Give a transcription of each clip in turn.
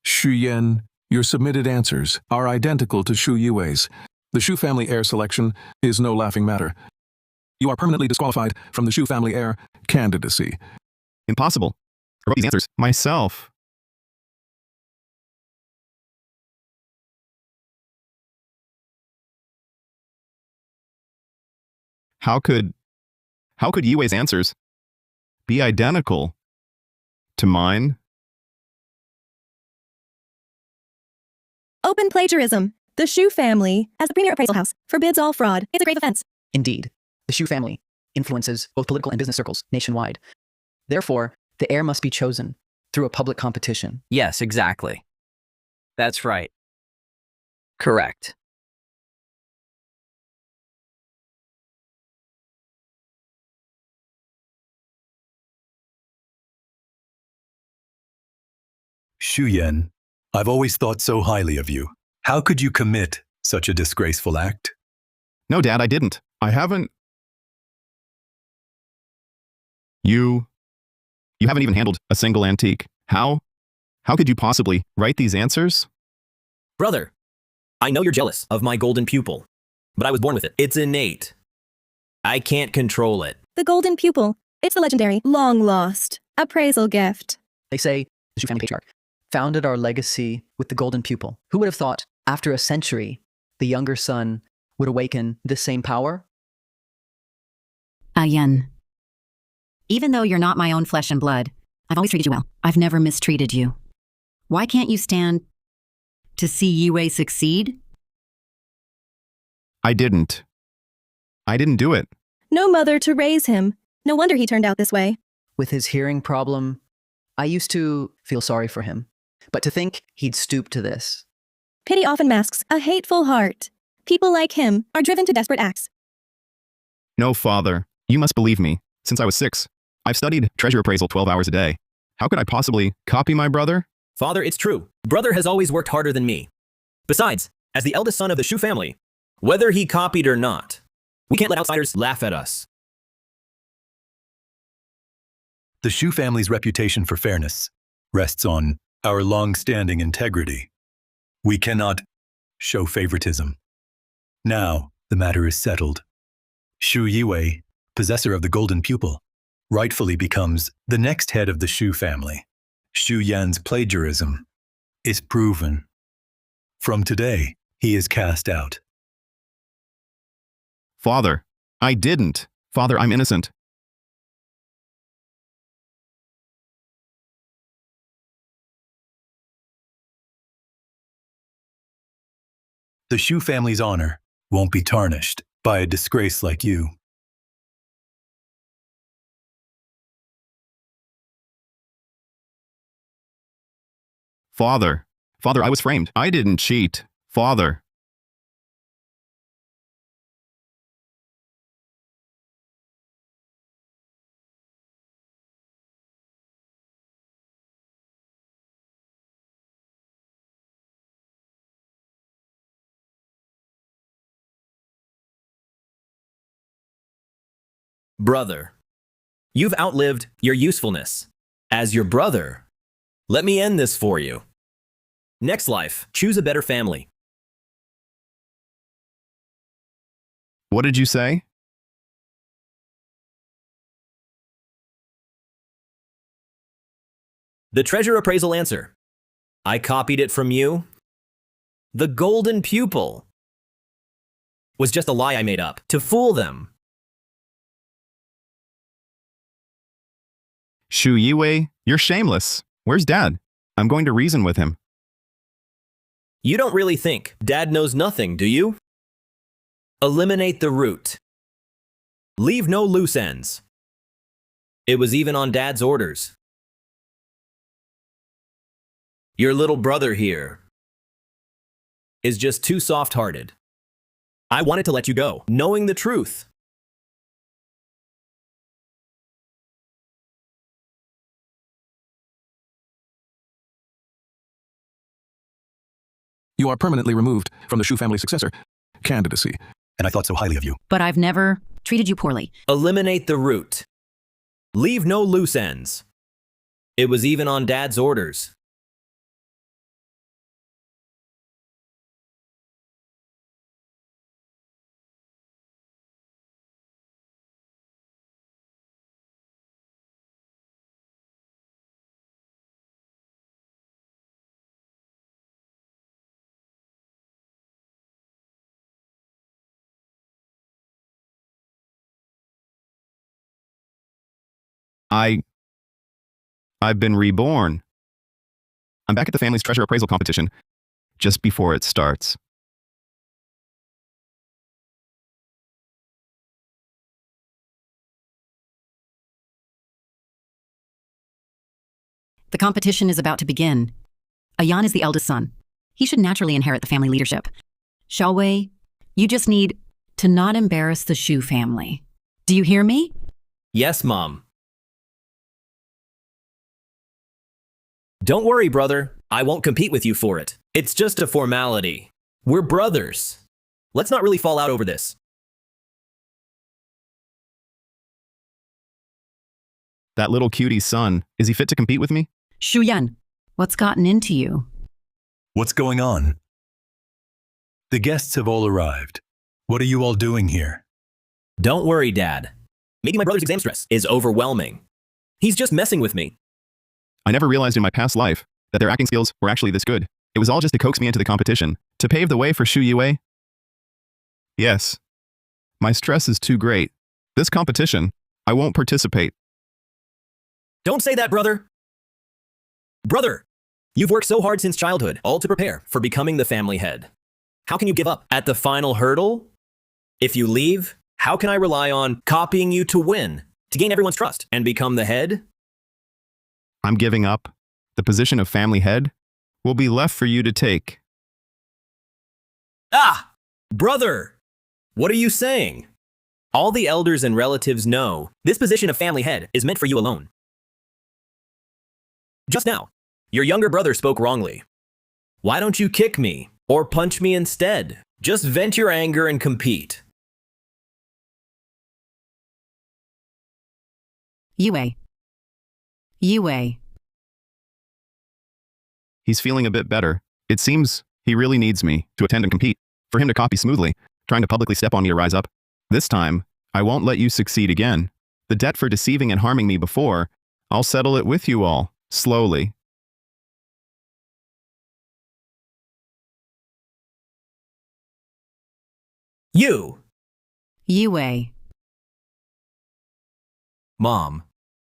Xu Yan, your submitted answers are identical to Xu Yue's. The Xu family heir selection is no laughing matter. You are permanently disqualified from the Xu family heir candidacy. Impossible. I wrote these answers myself. How could Yue's answers be identical to mine? Open plagiarism. The Xu family, as the premier appraisal house, forbids all fraud. It's a grave offense. Indeed, the Xu family influences both political and business circles nationwide. Therefore, the heir must be chosen through a public competition. Yes, exactly. That's right. Correct. Xu Yan, I've always thought so highly of you. How could you commit such a disgraceful act? No, Dad, I didn't. I haven't. You haven't even handled a single antique. How could you possibly write these answers? Brother, I know you're jealous of my golden pupil, but I was born with it. It's innate. I can't control it. The golden pupil. It's the legendary, long-lost appraisal gift. They say the Xu family patriarch founded our legacy with the golden pupil. Who would have thought, after a century, the younger son would awaken this same power? Yan. Even though you're not my own flesh and blood, I've always treated you well. I've never mistreated you. Why can't you stand to see Yue succeed? I didn't do it. No mother to raise him. No wonder he turned out this way. With his hearing problem, I used to feel sorry for him. But to think he'd stoop to this. Pity often masks a hateful heart. People like him are driven to desperate acts. No, Father. You must believe me. Since I was 6, I've studied treasure appraisal 12 hours a day. How could I possibly copy my brother? Father, it's true. Brother has always worked harder than me. Besides, as the eldest son of the Xu family, whether he copied or not, we can't let outsiders laugh at us. The Xu family's reputation for fairness rests on our long-standing integrity. We cannot show favoritism. Now, the matter is settled. Xu Yue, possessor of the golden pupil, rightfully becomes the next head of the Xu family. Xu Yan's plagiarism is proven. From today, he is cast out. Father, I didn't. Father, I'm innocent. The Xu family's honor won't be tarnished by a disgrace like you. Father, I was framed. I didn't cheat. Father. Brother, you've outlived your usefulness. As your brother, let me end this for you. Next life, choose a better family. What did you say? The treasure appraisal answer. I copied it from you. The golden pupil was just a lie I made up to fool them. Xu Yue, you're shameless. Where's Dad? I'm going to reason with him. You don't really think Dad knows nothing, do you? Eliminate the root. Leave no loose ends. It was even on Dad's orders. Your little brother here is just too soft-hearted. I wanted to let you go, knowing the truth. You are permanently removed from the Xu family successor candidacy. And I thought so highly of you. But I've never treated you poorly. Eliminate the root. Leave no loose ends. It was even on Dad's orders. I've been reborn. I'm back at the family's treasure appraisal competition just before it starts. The competition is about to begin. Ayan is the eldest son. He should naturally inherit the family leadership. Xiaowei, you just need to not embarrass the Shu family. Do you hear me? Yes, Mom. Don't worry, brother. I won't compete with you for it. It's just a formality. We're brothers. Let's not really fall out over this. That little cutie's son, is he fit to compete with me? Shu Yan, what's gotten into you? What's going on? The guests have all arrived. What are you all doing here? Don't worry, Dad. Maybe my brother's exam stress is overwhelming. He's just messing with me. I never realized in my past life that their acting skills were actually this good. It was all just to coax me into the competition, to pave the way for Shu Yue. Yes, my stress is too great. This competition, I won't participate. Don't say that, brother. Brother, you've worked so hard since childhood, all to prepare for becoming the family head. How can you give up at the final hurdle? If you leave, how can I rely on copying you to win, to gain everyone's trust and become the head? I'm giving up. The position of family head will be left for you to take. Ah! Brother! What are you saying? All the elders and relatives know this position of family head is meant for you alone. Just now, your younger brother spoke wrongly. Why don't you kick me or punch me instead? Just vent your anger and compete. Yue. He's feeling a bit better. It seems he really needs me to attend and compete. For him to copy smoothly, trying to publicly step on me to rise up. This time, I won't let you succeed again. The debt for deceiving and harming me before, I'll settle it with you all, slowly. You! Yue. Mom.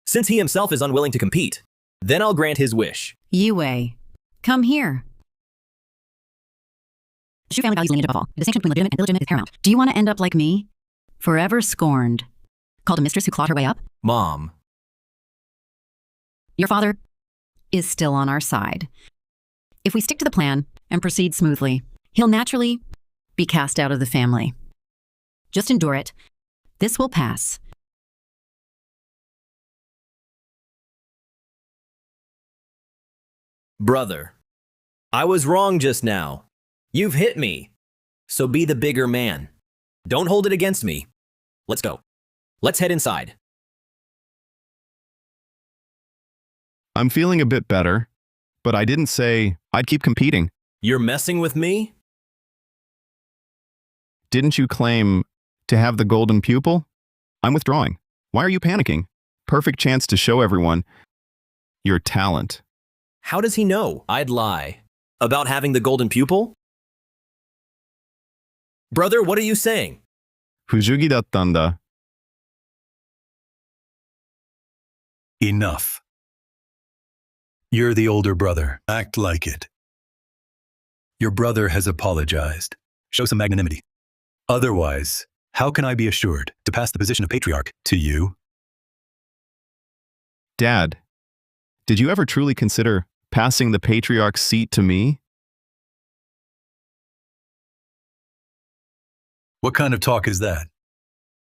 Since he himself is unwilling to compete, then I'll grant his wish. Yue. Come here. The Shu family values lineage above all. The distinction between legitimate and illegitimate is paramount. Do you want to end up like me? Forever scorned. Called a mistress who clawed her way up? Mom. Your father is still on our side. If we stick to the plan and proceed smoothly, he'll naturally be cast out of the family. Just endure it. This will pass. Brother, I was wrong just now. You've hit me. So be the bigger man. Don't hold it against me. Let's go. Let's head inside. I'm feeling a bit better, but I didn't say I'd keep competing. You're messing with me? Didn't you claim to have the golden pupil? I'm withdrawing. Why are you panicking? Perfect chance to show everyone your talent. How does he know I'd lie? About having the golden pupil? Brother, what are you saying? Fujugi dattanda. Enough. You're the older brother. Act like it. Your brother has apologized. Show some magnanimity. Otherwise, how can I be assured to pass the position of patriarch to you? Dad, did you ever truly consider passing the patriarch's seat to me? What kind of talk is that?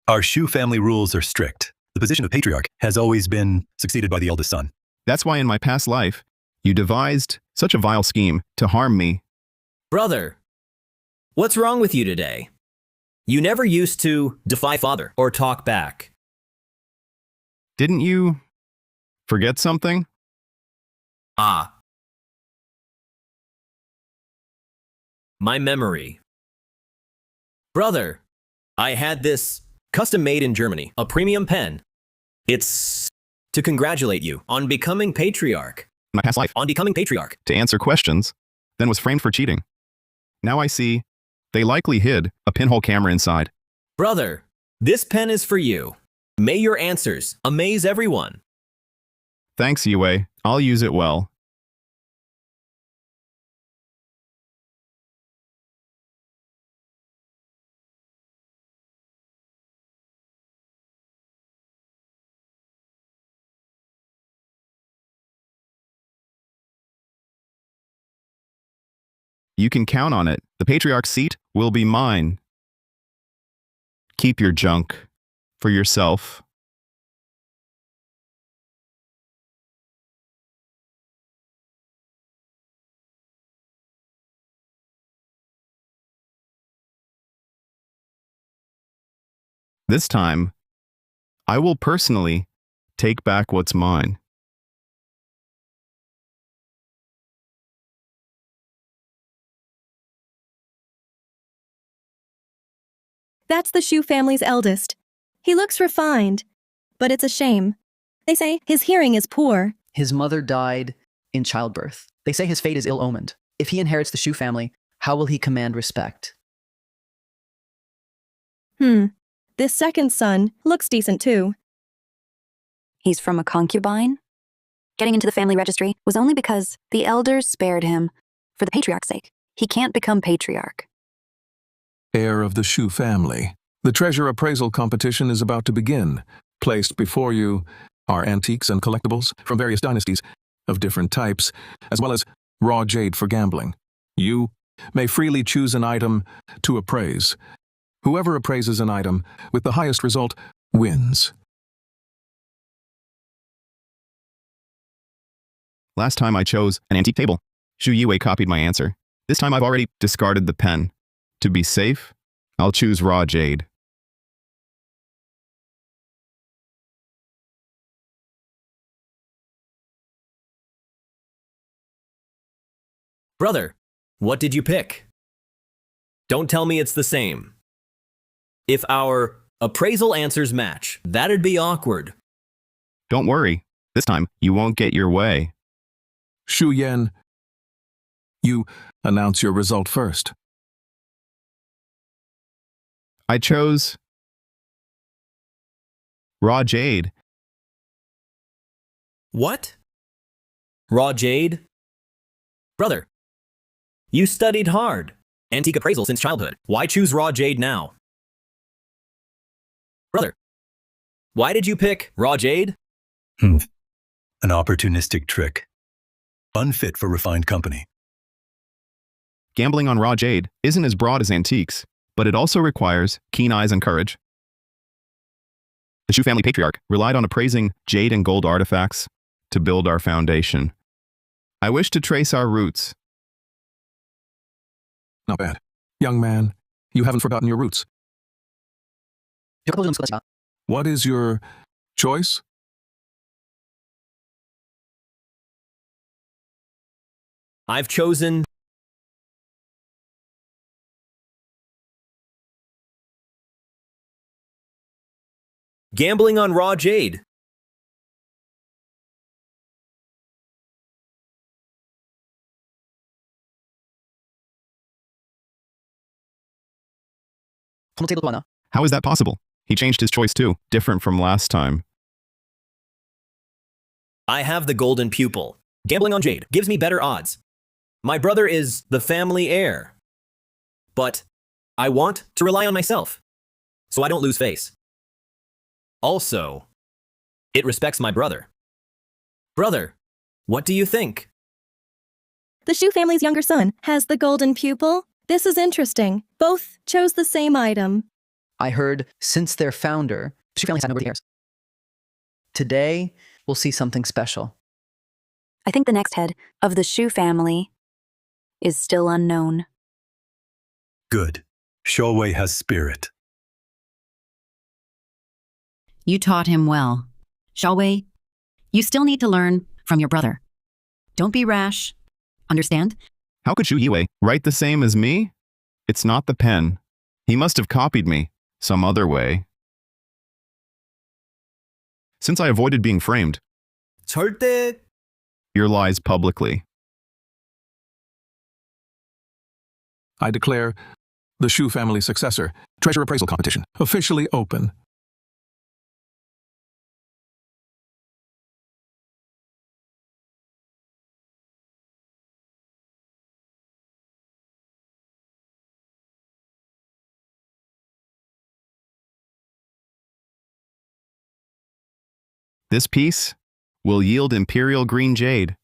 Our Shu family rules are strict. The position of patriarch has always been succeeded by the eldest son. That's why in my past life, you devised such a vile scheme to harm me. Brother, what's wrong with you today? You never used to defy father or talk back. Didn't you forget something? Ah. My memory. Brother, I had this custom made in Germany, a premium pen. It's to congratulate you on becoming patriarch. In my past life, On becoming patriarch. to answer questions, then was framed for cheating. Now I see they likely hid a pinhole camera inside. Brother, this pen is for you. May your answers amaze everyone. Thanks, Yue. I'll use it well. You can count on it. The patriarch's seat will be mine. Keep your junk for yourself. This time, I will personally take back what's mine. That's the Shu family's eldest. He looks refined, but it's a shame. They say his hearing is poor. His mother died in childbirth. They say his fate is ill-omened. If he inherits the Shu family, how will he command respect? This second son looks decent too. He's from a concubine? Getting into the family registry was only because the elders spared him for the patriarch's sake. He can't become patriarch. Heir of the Shu family. The treasure appraisal competition is about to begin. Placed before you are antiques and collectibles from various dynasties of different types, as well as raw jade for gambling. You may freely choose an item to appraise. Whoever appraises an item with the highest result wins. Last time I chose an antique table. Shu Yue copied my answer. This time I've already discarded the pen. To be safe, I'll choose raw jade. Brother, what did you pick? Don't tell me it's the same. If our appraisal answers match, that'd be awkward. Don't worry. This time, you won't get your way. Shu Yan, you announce your result first. I chose raw jade. What? Raw jade? Brother, you studied hard. Antique appraisal since childhood. Why choose raw jade now? Brother, why did you pick raw jade? An opportunistic trick. Unfit for refined company. Gambling on raw jade isn't as broad as antiques, but it also requires keen eyes and courage. The Shu family patriarch relied on appraising jade and gold artifacts to build our foundation. I wish to trace our roots. Not bad. Young man, you haven't forgotten your roots. What is your choice? I've chosen gambling on raw jade. How is that possible? He changed his choice too, different from last time. I have the golden pupil. Gambling on jade gives me better odds. My brother is the family heir. But I want to rely on myself, so I don't lose face. Also, it respects my brother. Brother, what do you think? The Shu family's younger son has the golden pupil. This is interesting. Both chose the same item. I heard since their founder, the Shu family had nobody heirs. Today, we'll see something special. I think the next head of the Shu family is still unknown. Good. Shouwei has spirit. You taught him well. Shouwei, you still need to learn from your brother. Don't be rash. Understand? How could Shu Yue write the same as me? It's not the pen. He must have copied me some other way. Since I avoided being framed, 절대 your lies publicly. I declare the Shu family successor treasure appraisal competition officially open. This piece will yield imperial green jade.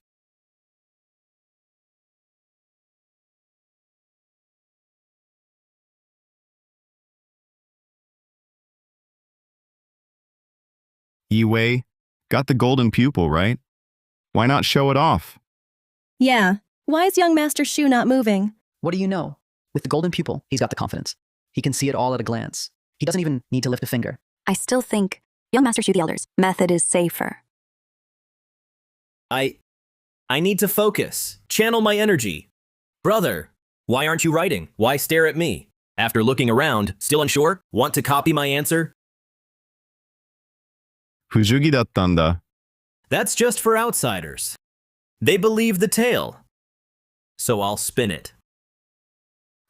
Yue got the golden pupil, right? Why not show it off? Yeah. Why is young Master Shu not moving? What do you know? With the golden pupil, he's got the confidence. He can see it all at a glance. He doesn't even need to lift a finger. I still think young Master Shu the Elder's method is safer. I need to focus. Channel my energy. Brother, why aren't you writing? Why stare at me? After looking around, still unsure? Want to copy my answer? Fujugi dattanda. That's just for outsiders. They believe the tale. So I'll spin it.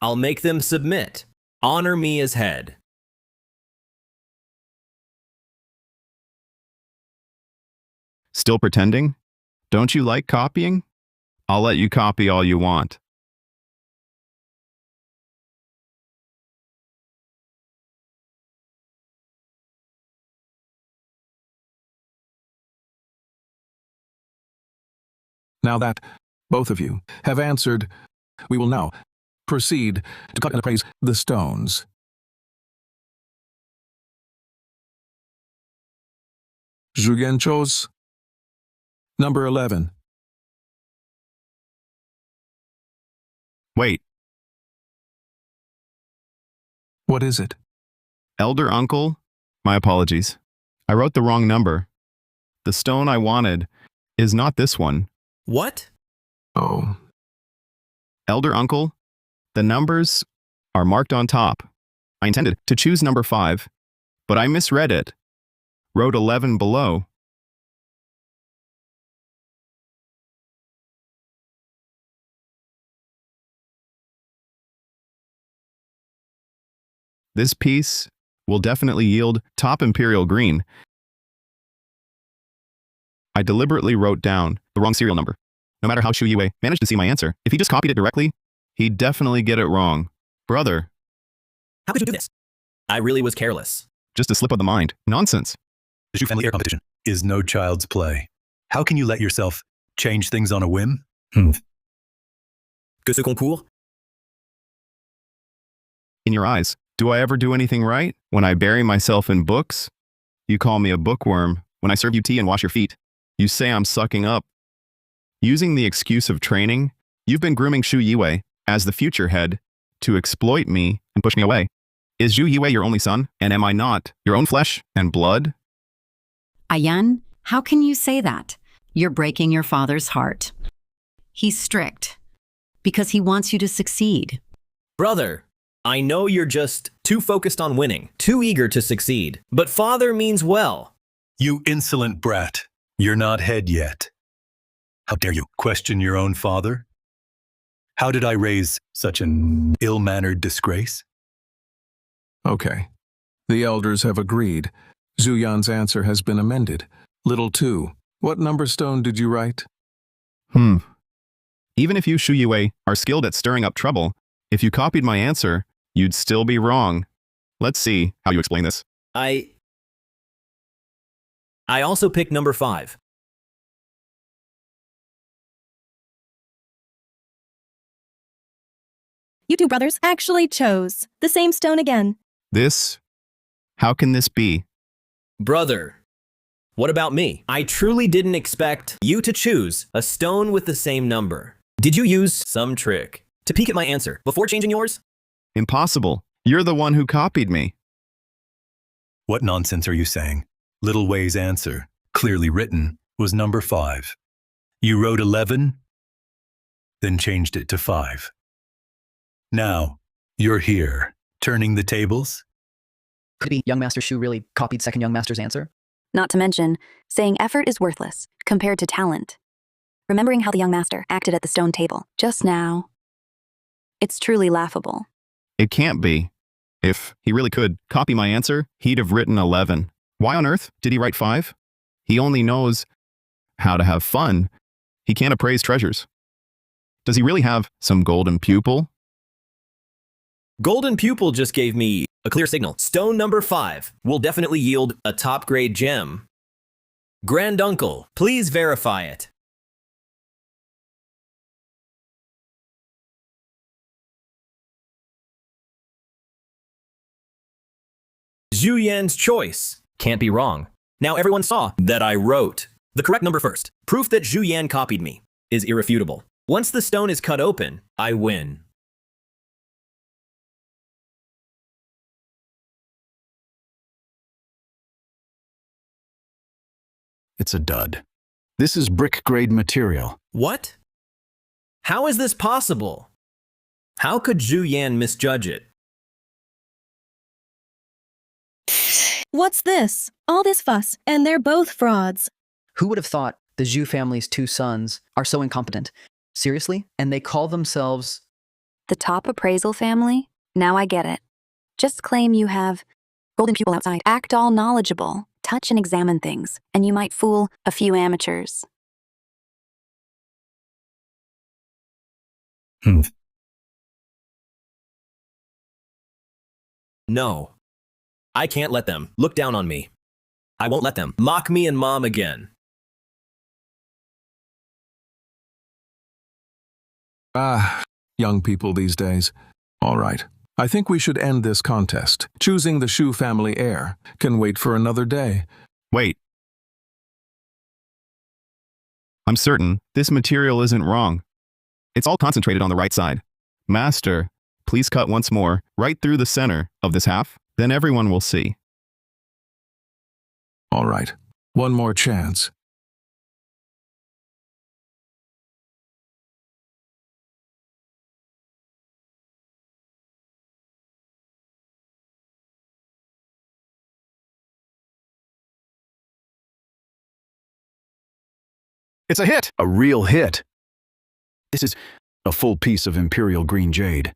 I'll make them submit. Honor me as head. Still pretending? Don't you like copying? I'll let you copy all you want. Now that both of you have answered, we will now proceed to cut and appraise the stones. Jugencho's number 11. Wait, What is it? elder uncle? My apologies. I wrote the wrong number. The stone I wanted is not this one. What? Oh, Elder uncle, the numbers are marked on top. I intended to choose number 5, but I misread it. Wrote 11 below. This piece will definitely yield top imperial green. I deliberately wrote down the wrong serial number. No matter how Shu Yue managed to see my answer, if he just copied it directly, he'd definitely get it wrong. Brother, How could you do this? I really was careless. just a slip of the mind. Nonsense. The Shu family heir competition is no child's play. How can you let yourself change things on a whim? Que ce concours? In your eyes, do I ever do anything right? When I bury myself in books, you call me a bookworm. When I serve you tea and wash your feet, you say I'm sucking up. Using the excuse of training, you've been grooming Shu Yue as the future head to exploit me and push me away. Is Zhu Yue your only son, and am I not your own flesh and blood? Ayan, how can you say that? You're breaking your father's heart. He's strict because he wants you to succeed. Brother, I know you're just too focused on winning, too eager to succeed. But father means well. You insolent brat. You're not head yet. How dare you question your own father? How did I raise such an ill-mannered disgrace? okay. The elders have agreed. Zhu Yan's answer has been amended. Little 2. What number stone did you write? Even if you, Shu Yue, are skilled at stirring up trouble, if you copied my answer, you'd still be wrong. Let's see how you explain this. I also picked number 5. You two brothers actually chose the same stone again. This? How can this be? Brother, what about me? I truly didn't expect you to choose a stone with the same number. Did you use some trick to peek at my answer before changing yours? Impossible. You're the one who copied me. What nonsense are you saying? Little Wei's answer, clearly written, was number 5. You wrote 11, then changed it to 5. Now, you're here, turning the tables? Could it be young Master Shu really copied second young Master's answer? Not to mention, saying effort is worthless compared to talent. Remembering how the young master acted at the stone table just now. It's truly laughable. It can't be. If he really could copy my answer, he'd have written 11. Why on earth did he write 5? He only knows how to have fun. He can't appraise treasures. Does he really have some golden pupil? Golden Pupil just gave me a clear signal. Stone number 5 will definitely yield a top-grade gem. Granduncle, please verify it. Zhu Yan's choice. Can't be wrong. Now everyone saw that I wrote the correct number first. Proof that Zhu Yan copied me is irrefutable. Once the stone is cut open, I win. It's a dud. This is brick-grade material. What? How is this possible? How could Zhu Yan misjudge it? What's this? All this fuss, and they're both frauds. Who would have thought the Zhu family's two sons are so incompetent? Seriously? And they call themselves... The top appraisal family? Now I get it. Just claim you have golden pupil outside. Act all knowledgeable. Touch and examine things, and you might fool a few amateurs. No. I can't let them look down on me. I won't let them mock me and Mom again. Young people these days. All right. I think we should end this contest. Choosing the Shu family heir can wait for another day. Wait. I'm certain this material isn't wrong. It's all concentrated on the right side. Master, please cut once more, right through the center of this half. Then everyone will see. All right. One more chance. It's a hit! A real hit. This is a full piece of imperial green jade.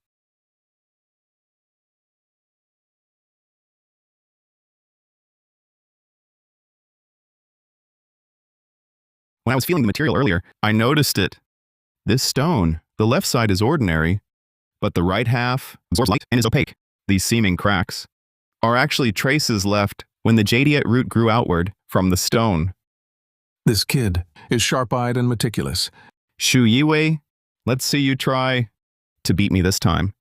When I was feeling the material earlier, I noticed it. This stone, the left side is ordinary, but the right half absorbs light and is opaque. These seeming cracks are actually traces left when the jadeite root grew outward from the stone. This kid is sharp-eyed and meticulous. Shu Yiwei, let's see you try to beat me this time.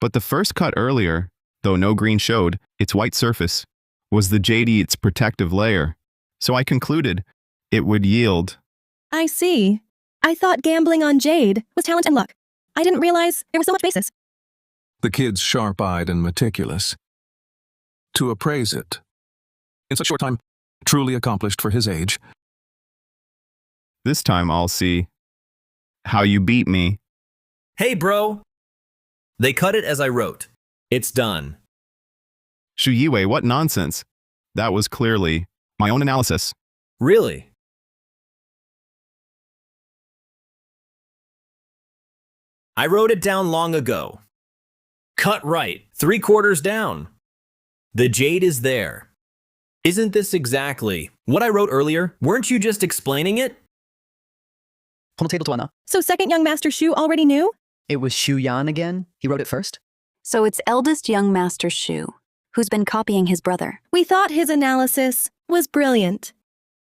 But the first cut earlier, though no green showed, its white surface was the jadeite's protective layer. So I concluded it would yield. I see. I thought gambling on jade was talent and luck. I didn't realize there was so much basis. The kid's sharp-eyed and meticulous. To appraise it. In such short time, truly accomplished for his age. This time I'll see how you beat me. Hey, bro! They cut it as I wrote. It's done. Shu Yiwei, what nonsense. That was clearly my own analysis. Really? I wrote it down long ago. Cut right, 3/4 down. The jade is there. Isn't this exactly what I wrote earlier? Weren't you just explaining it? So second young Master Shu already knew? It was Shu Yan again? He wrote it first? So it's eldest young Master Shu, who's been copying his brother. We thought his analysis was brilliant.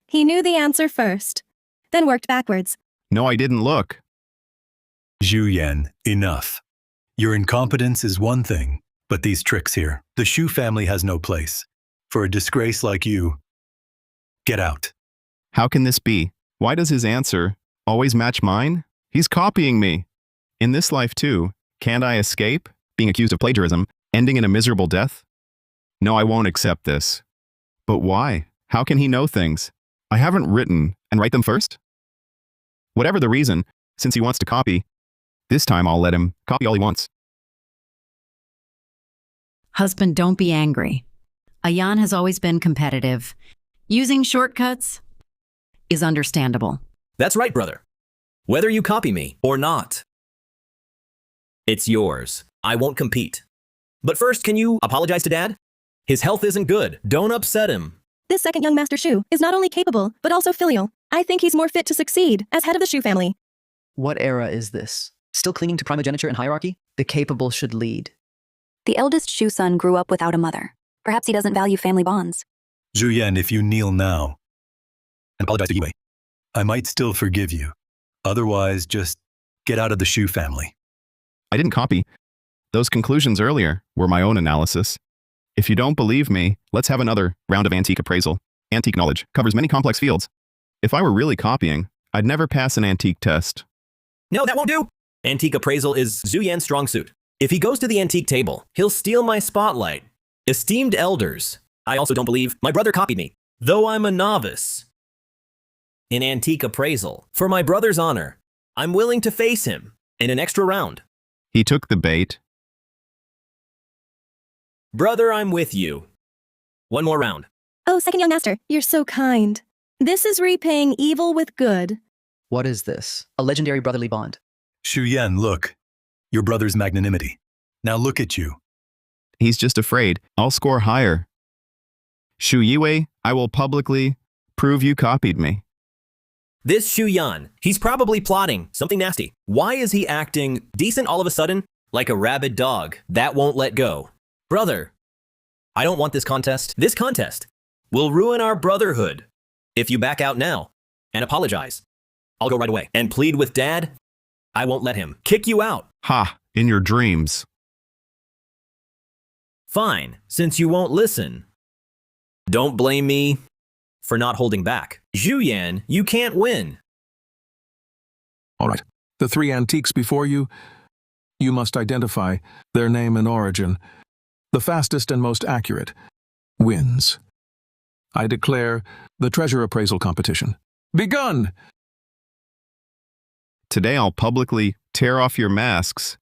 He knew the answer first, then worked backwards. No, I didn't look. Zhu Yan, enough. Your incompetence is one thing, but these tricks here, the Shu family has no place. For a disgrace like you, get out. How can this be? Why does his answer always match mine? He's copying me. In this life too, can't I escape being accused of plagiarism, ending in a miserable death? No, I won't accept this. But why? How can he know things I haven't written and write them first? Whatever the reason, since he wants to copy, this time I'll let him copy all he wants. Husband, don't be angry. Ayan has always been competitive. Using shortcuts is understandable. That's right, brother. Whether you copy me or not, it's yours. I won't compete. But first, can you apologize to Dad? His health isn't good. Don't upset him. This second young Master Shu is not only capable, but also filial. I think he's more fit to succeed as head of the Shu family. What era is this? Still clinging to primogeniture and hierarchy? The capable should lead. The eldest Shu son grew up without a mother. Perhaps he doesn't value family bonds. Zhu Yan, if you kneel now and apologize to Yue, I might still forgive you. Otherwise, just get out of the Shu family. I didn't copy. Those conclusions earlier were my own analysis. If you don't believe me, let's have another round of antique appraisal. Antique knowledge covers many complex fields. If I were really copying, I'd never pass an antique test. No, that won't do. Antique appraisal is Zhu Yan's strong suit. If he goes to the antique table, he'll steal my spotlight. Esteemed elders, I also don't believe my brother copied me, though I'm a novice. In antique appraisal, for my brother's honor, I'm willing to face him in an extra round. He took the bait. Brother, I'm with you. One more round. Oh, second young master, you're so kind. This is repaying evil with good. What is this? A legendary brotherly bond. Shu Yan, look. Your brother's magnanimity. Now look at you. He's just afraid. I'll score higher. Shu Yue, I will publicly prove you copied me. This Shu Yan, he's probably plotting something nasty. Why is he acting decent all of a sudden? Like a rabid dog that won't let go. Brother, I don't want this contest. This contest will ruin our brotherhood. If you back out now and apologize, I'll go right away and plead with Dad. I won't let him kick you out. Ha, in your dreams. Fine, since you won't listen. Don't blame me for not holding back. Zhu Yan, you can't win. All right. The three antiques before you, you must identify their name and origin. The fastest and most accurate wins. I declare the treasure appraisal competition begun! Today I'll publicly tear off your masks.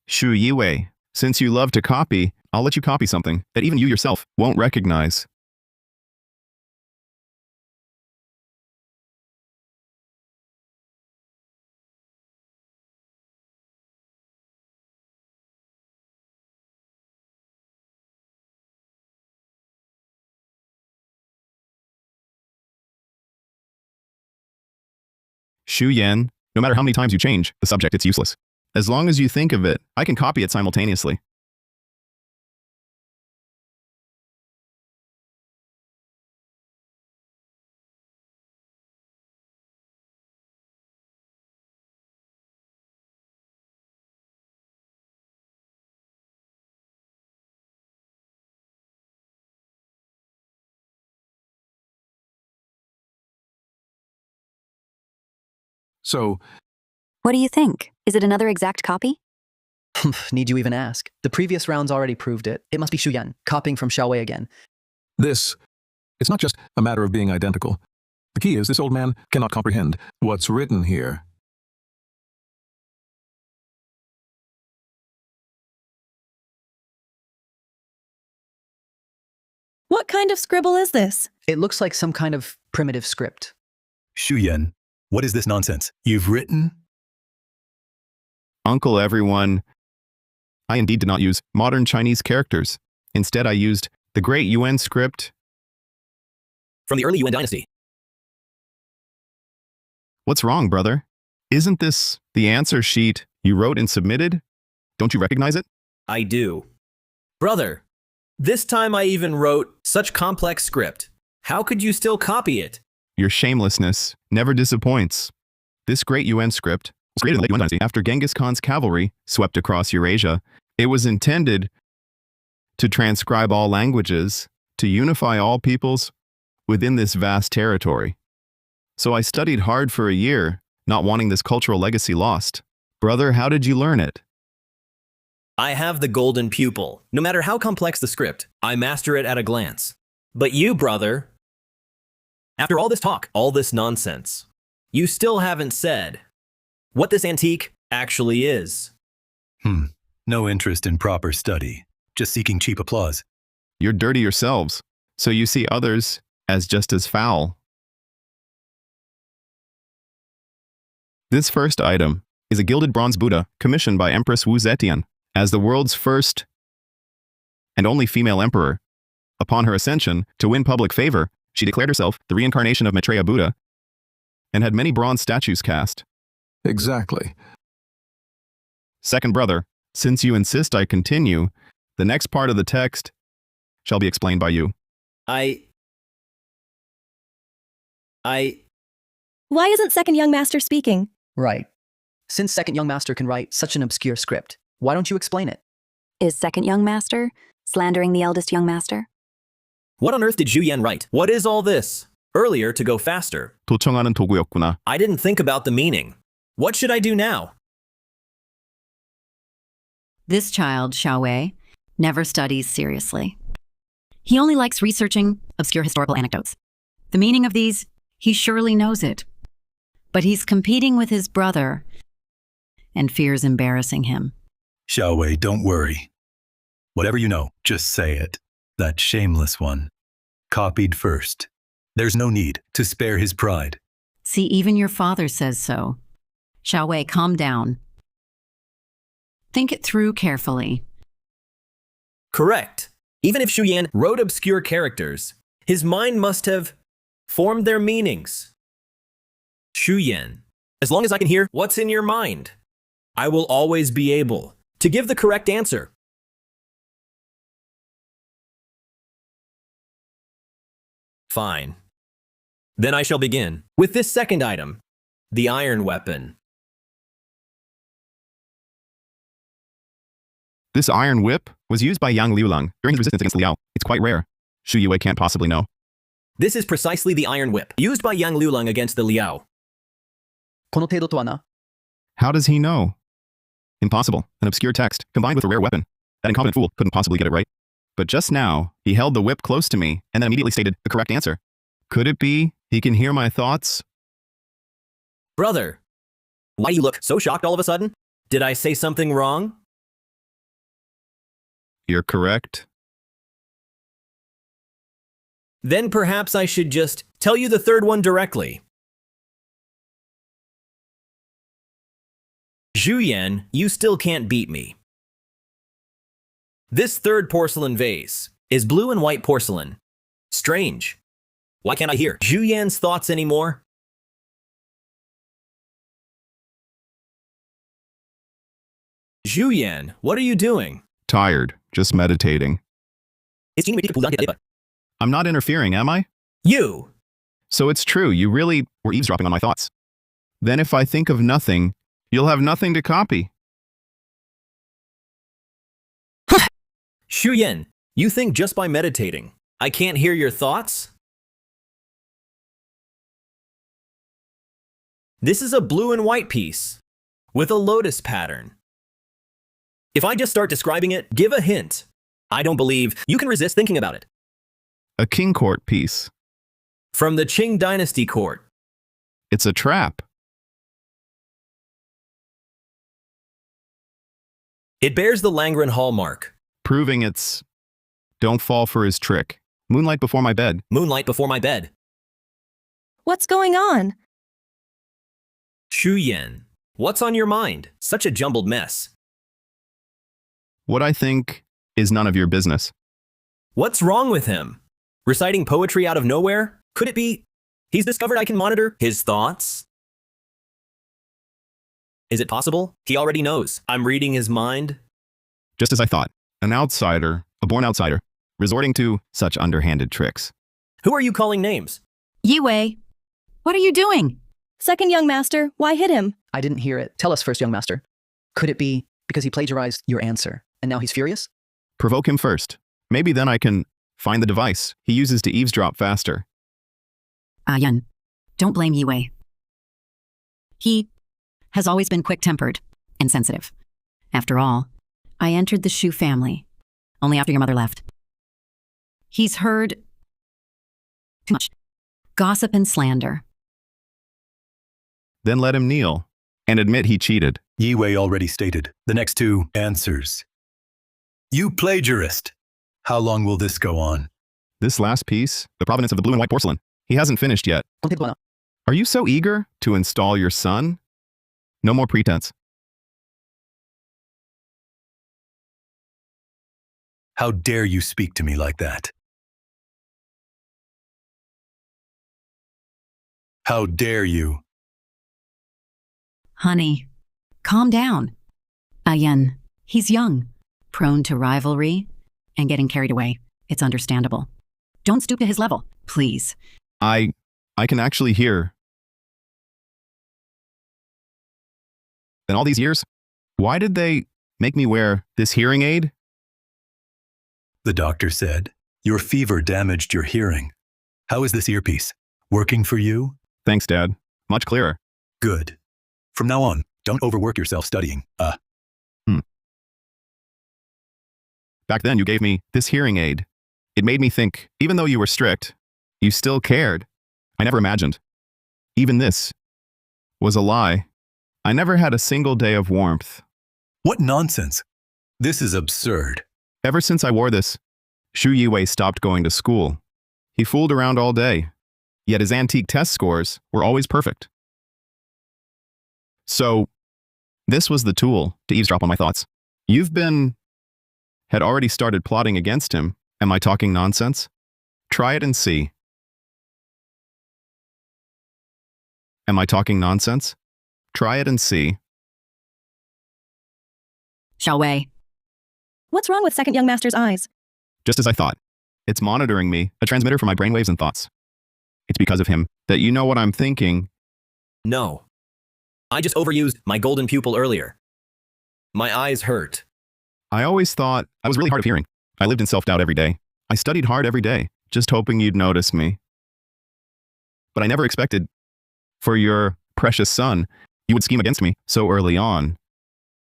Shu Yue, since you love to copy, I'll let you copy something that even you yourself won't recognize. Shu Yan, no matter how many times you change the subject, it's useless. As long as you think of it, I can copy it simultaneously. So, What do you think? Is it another exact copy? Need you even ask? The previous rounds already proved it. It must be Shu Yan, copying from Xiaowei again. it's not just a matter of being identical. The key is this old man cannot comprehend what's written here. What kind of scribble is this? It looks like some kind of primitive script. Shu Yan, what is this nonsense? You've written? Uncle everyone, I indeed did not use modern Chinese characters. Instead, I used the Great Yuan script. From the early Yuan dynasty. What's wrong, brother? Isn't this the answer sheet you wrote and submitted? Don't you recognize it? I do. Brother, this time I even wrote such complex script. How could you still copy it? Your shamelessness never disappoints. This Great Yuan script was created in the late Yuan dynasty after Genghis Khan's cavalry swept across Eurasia. It was intended to transcribe all languages, to unify all peoples within this vast territory. So I studied hard for a year, not wanting this cultural legacy lost. Brother, how did you learn it? I have the golden pupil. No matter how complex the script, I master it at a glance. But you, brother, after all this talk, all this nonsense, you still haven't said what this antique actually is. No interest in proper study, just seeking cheap applause. You're dirty yourselves, so you see others as just as foul. This first item is a gilded bronze Buddha commissioned by Empress Wu Zetian as the world's first and only female emperor. Upon her ascension to win public favor, she declared herself the reincarnation of Maitreya Buddha and had many bronze statues cast. Exactly. Second brother, since you insist I continue, the next part of the text shall be explained by you. Why isn't second young master speaking? Right. Since second young master can write such an obscure script, why don't you explain it? Is second young master slandering the eldest young master? What on earth did Zhu Yan write? What is all this? Earlier to go faster. 도청하는 도구였구나. I didn't think about the meaning. What should I do now? This child, Xiaowei, never studies seriously. He only likes researching obscure historical anecdotes. The meaning of these, he surely knows it. But he's competing with his brother and fears embarrassing him. Xiaowei, don't worry. Whatever you know, just say it. That shameless one. Copied first. There's no need to spare his pride. See, even your father says so. Xiaowei, calm down. Think it through carefully. Correct. Even if Zhu Yan wrote obscure characters, his mind must have formed their meanings. Zhu Yan, as long as I can hear what's in your mind, I will always be able to give the correct answer. Fine. Then I shall begin with this second item, the iron weapon. This iron whip was used by Yang Liulang during his resistance against Liao. It's quite rare. Xu Yue can't possibly know. This is precisely the iron whip used by Yang Liulang against the Liao. この程度とはな。 How does he know? Impossible. An obscure text, combined with a rare weapon. That incompetent fool couldn't possibly get it right. But just now, he held the whip close to me and then immediately stated the correct answer. Could it be he can hear my thoughts? Brother, why do you look so shocked all of a sudden? Did I say something wrong? You're correct. Then perhaps I should just tell you the third one directly. Zhu Yan, you still can't beat me. This third porcelain vase is blue and white porcelain. Strange. Why can't I hear Zhu Yan's thoughts anymore? Zhu Yan, what are you doing? Tired. Just meditating. I'm not interfering, am I? You! So it's true, you really were eavesdropping on my thoughts. Then if I think of nothing, you'll have nothing to copy. Zhu Yan, you think just by meditating, I can't hear your thoughts? This is a blue and white piece with a lotus pattern. If I just start describing it, give a hint. I don't believe you can resist thinking about it. A king court piece. From the Qing Dynasty court. It's a trap. It bears the Langren hallmark. Proving it's... Don't fall for his trick. Moonlight before my bed. Moonlight before my bed. What's going on? Zhu Yan, what's on your mind? Such a jumbled mess. What I think is none of your business. What's wrong with him? Reciting poetry out of nowhere? Could it be he's discovered I can monitor his thoughts? Is it possible he already knows I'm reading his mind? Just as I thought. An outsider, a born outsider, resorting to such underhanded tricks. Who are you calling names? Yue, what are you doing? Second young master, why hit him? I didn't hear it. Tell us first, young master. Could it be because he plagiarized your answer, and now he's furious? Provoke him first. Maybe then I can find the device he uses to eavesdrop faster. Yan, don't blame Yue. He has always been quick-tempered and sensitive. After all, I entered the Shu family only after your mother left. He's heard too much gossip and slander. Then let him kneel and admit he cheated. Yue already stated the next two answers. You plagiarist! How long will this go on? This last piece, the provenance of the blue and white porcelain, he hasn't finished yet. Are you so eager to install your son? No more pretense. How dare you speak to me like that? How dare you? Honey, calm down. Ayan, he's young, prone to rivalry, and getting carried away. It's understandable. Don't stoop to his level, please. I can actually hear. In all these years, why did they make me wear this hearing aid? The doctor said, your fever damaged your hearing. How is this earpiece? Working for you? Thanks, Dad. Much clearer. Good. From now on, don't overwork yourself studying. Back then, you gave me this hearing aid. It made me think, even though you were strict, you still cared. I never imagined. Even this was a lie. I never had a single day of warmth. What nonsense. This is absurd. Ever since I wore this, Shu Yiwei stopped going to school. He fooled around all day, yet his antique test scores were always perfect. So, this was the tool to eavesdrop on my thoughts. Had already started plotting against him. Am I talking nonsense? Try it and see. Am I talking nonsense? Try it and see. Xiao Wei. What's wrong with second young master's eyes? Just as I thought. It's monitoring me, a transmitter for my brainwaves and thoughts. It's because of him that you know what I'm thinking. No. I just overused my golden pupil earlier. My eyes hurt. I always thought I was really hard of hearing. I lived in self-doubt every day. I studied hard every day, just hoping you'd notice me. But I never expected, for your precious son, you would scheme against me so early on.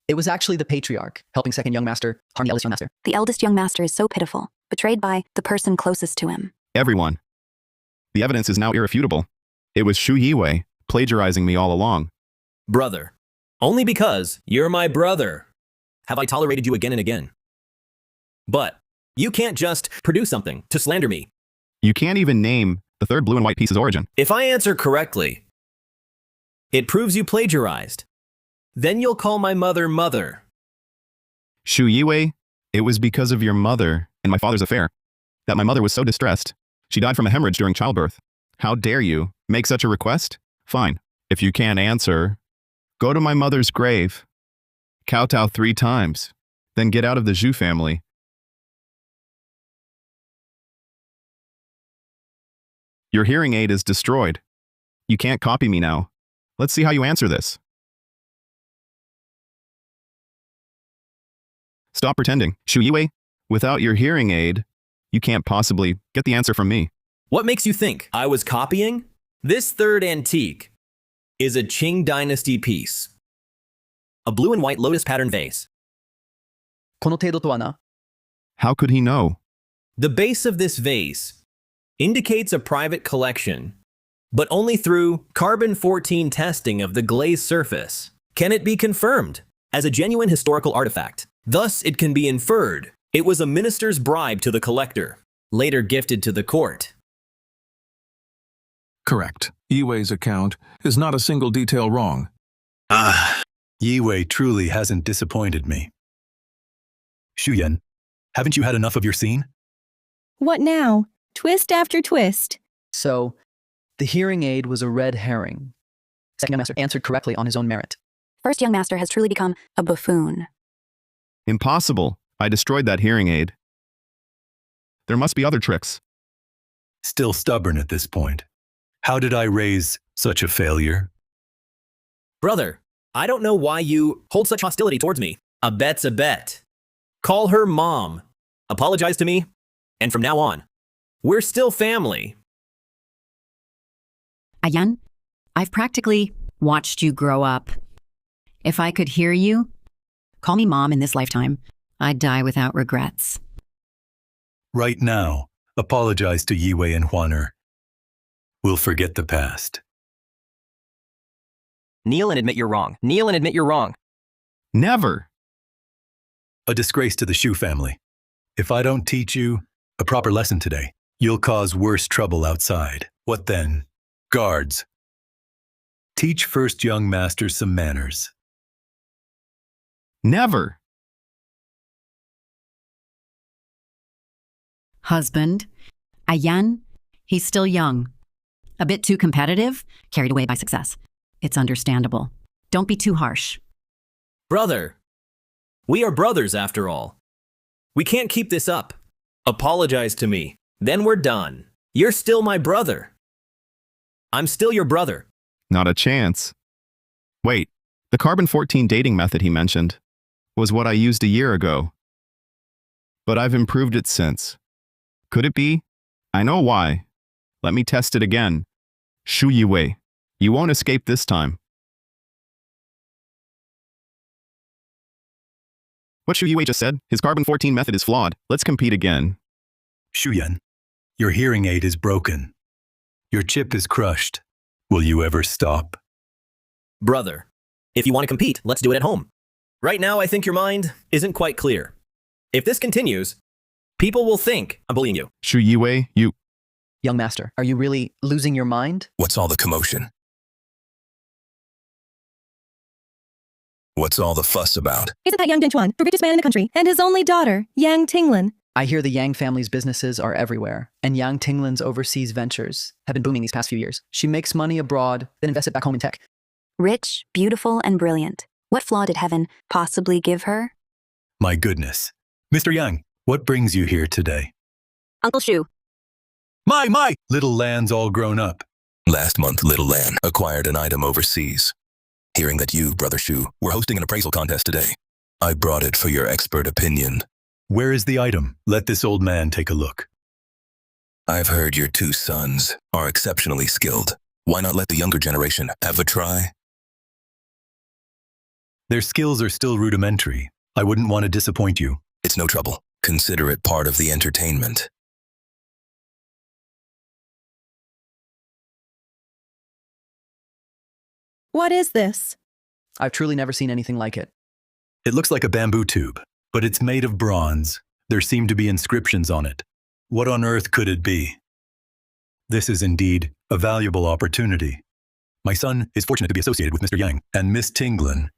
It was actually the patriarch helping second young master harm the eldest young master. The eldest young master is so pitiful, betrayed by the person closest to him. Everyone. The evidence is now irrefutable. It was Shu Yiwei plagiarizing me all along. Brother. Only because you're my brother have I tolerated you again and again. But you can't just produce something to slander me. You can't even name the third blue and white piece's origin. If I answer correctly, it proves you plagiarized. Then you'll call my mother mother. Shu Yiwei, it was because of your mother and my father's affair that my mother was so distressed. She died from a hemorrhage during childbirth. How dare you make such a request? Fine. If you can't answer, go to my mother's grave, kowtow 3 times, then get out of the Zhu family. Your hearing aid is destroyed. You can't copy me now. Let's see how you answer this. Stop pretending. Shu Yiwei, without your hearing aid, you can't possibly get the answer from me. What makes you think I was copying? This third antique is a Qing dynasty piece. A blue and white lotus pattern vase. この程度とはな。 How could he know? The base of this vase indicates a private collection, but only through carbon-14 testing of the glazed surface can it be confirmed as a genuine historical artifact. Thus, it can be inferred it was a minister's bribe to the collector, later gifted to the court. Correct. Yiwei's account is not a single detail wrong. Yiwei truly hasn't disappointed me. Shuyan, haven't you had enough of your scene? What now? Twist after twist. So, the hearing aid was a red herring. Second young master answered correctly on his own merit. First young master has truly become a buffoon. Impossible. I destroyed that hearing aid. There must be other tricks. Still stubborn at this point. How did I raise such a failure? Brother, I don't know why you hold such hostility towards me. A bet's a bet. Call her mom. Apologize to me. And from now on, we're still family. Ayan, I've practically watched you grow up. If I could hear you, call me mom in this lifetime, I'd die without regrets. Right now, apologize to Yiwei and Huaner. We'll forget the past. Kneel and admit you're wrong. Kneel and admit you're wrong. Never. A disgrace to the Shu family. If I don't teach you a proper lesson today, you'll cause worse trouble outside. What then? Guards. Teach first young master some manners. Never. Husband, Ayan, he's still young. A bit too competitive, carried away by success. It's understandable. Don't be too harsh. Brother, we are brothers after all. We can't keep this up. Apologize to me, then we're done. You're still my brother. I'm still your brother. Not a chance. Wait, the carbon-14 dating method he mentioned was what I used a year ago. But I've improved it since. Could it be? I know why. Let me test it again. Shu Yue. You won't escape this time. What Shu Yue just said, his carbon-14 method is flawed. Let's compete again. Shuyan, your hearing aid is broken. Your chip is crushed. Will you ever stop? Brother, if you want to compete, let's do it at home. Right now, I think your mind isn't quite clear. If this continues, people will think I'm bullying you. Shu Yue, you... Young master, are you really losing your mind? What's all the commotion? What's all the fuss about? Isn't that Yang Dingchuan, the richest man in the country, and his only daughter, Yang Tinglin? I hear the Yang family's businesses are everywhere, and Yang Tinglin's overseas ventures have been booming these past few years. She makes money abroad, then invests it back home in tech. Rich, beautiful, and brilliant. What flaw did heaven possibly give her? My goodness. Mr. Yang, what brings you here today? Uncle Shu. My! Little Lan's all grown up. Last month, Little Lan acquired an item overseas. Hearing that you, Brother Shu, were hosting an appraisal contest today, I brought it for your expert opinion. Where is the item? Let this old man take a look. I've heard your two sons are exceptionally skilled. Why not let the younger generation have a try? Their skills are still rudimentary. I wouldn't want to disappoint you. It's no trouble. Consider it part of the entertainment. What is this? I've truly never seen anything like it. It looks like a bamboo tube, but it's made of bronze. There seem to be inscriptions on it. What on earth could it be? This is indeed a valuable opportunity. My son is fortunate to be associated with Mr. Yang and Miss Tinglin.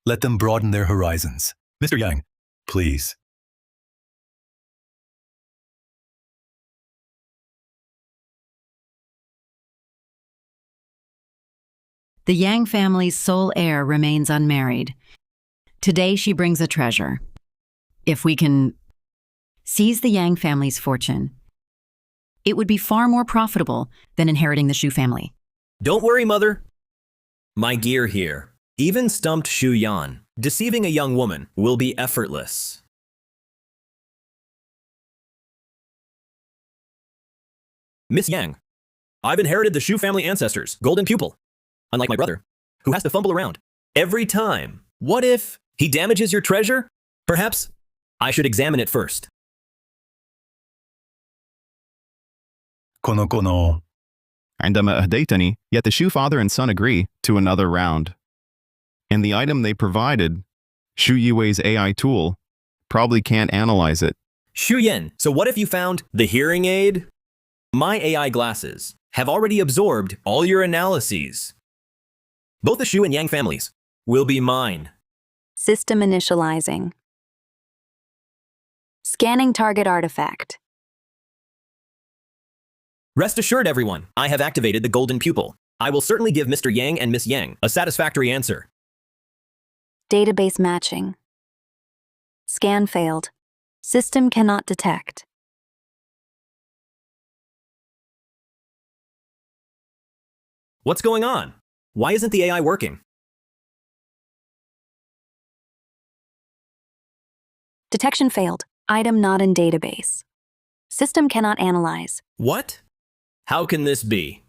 Let them broaden their horizons. Mr. Yang, please. The Yang family's sole heir remains unmarried. Today she brings a treasure. If we can seize the Yang family's fortune, it would be far more profitable than inheriting the Shu family. Don't worry, Mother. My gear here. Even stumped Shu Yan, deceiving a young woman will be effortless. Miss Yang, I've inherited the Shu family ancestors' golden pupil. Unlike my brother, who has to fumble around every time. What if he damages your treasure? Perhaps I should examine it first. Kono. عندما أهديتني, yet the Shu father and son agree to another round. And the item they provided, Shu Yue's AI tool, probably can't analyze it. Shu Yen, so what if you found the hearing aid? My AI glasses have already absorbed all your analyses. Both the Shu and Yang families will be mine. System initializing. Scanning target artifact. Rest assured, everyone, I have activated the golden pupil. I will certainly give Mr. Yang and Miss Yang a satisfactory answer. Database matching. Scan failed. System cannot detect. What's going on? Why isn't the AI working? Detection failed. Item not in database. System cannot analyze. What? How can this be?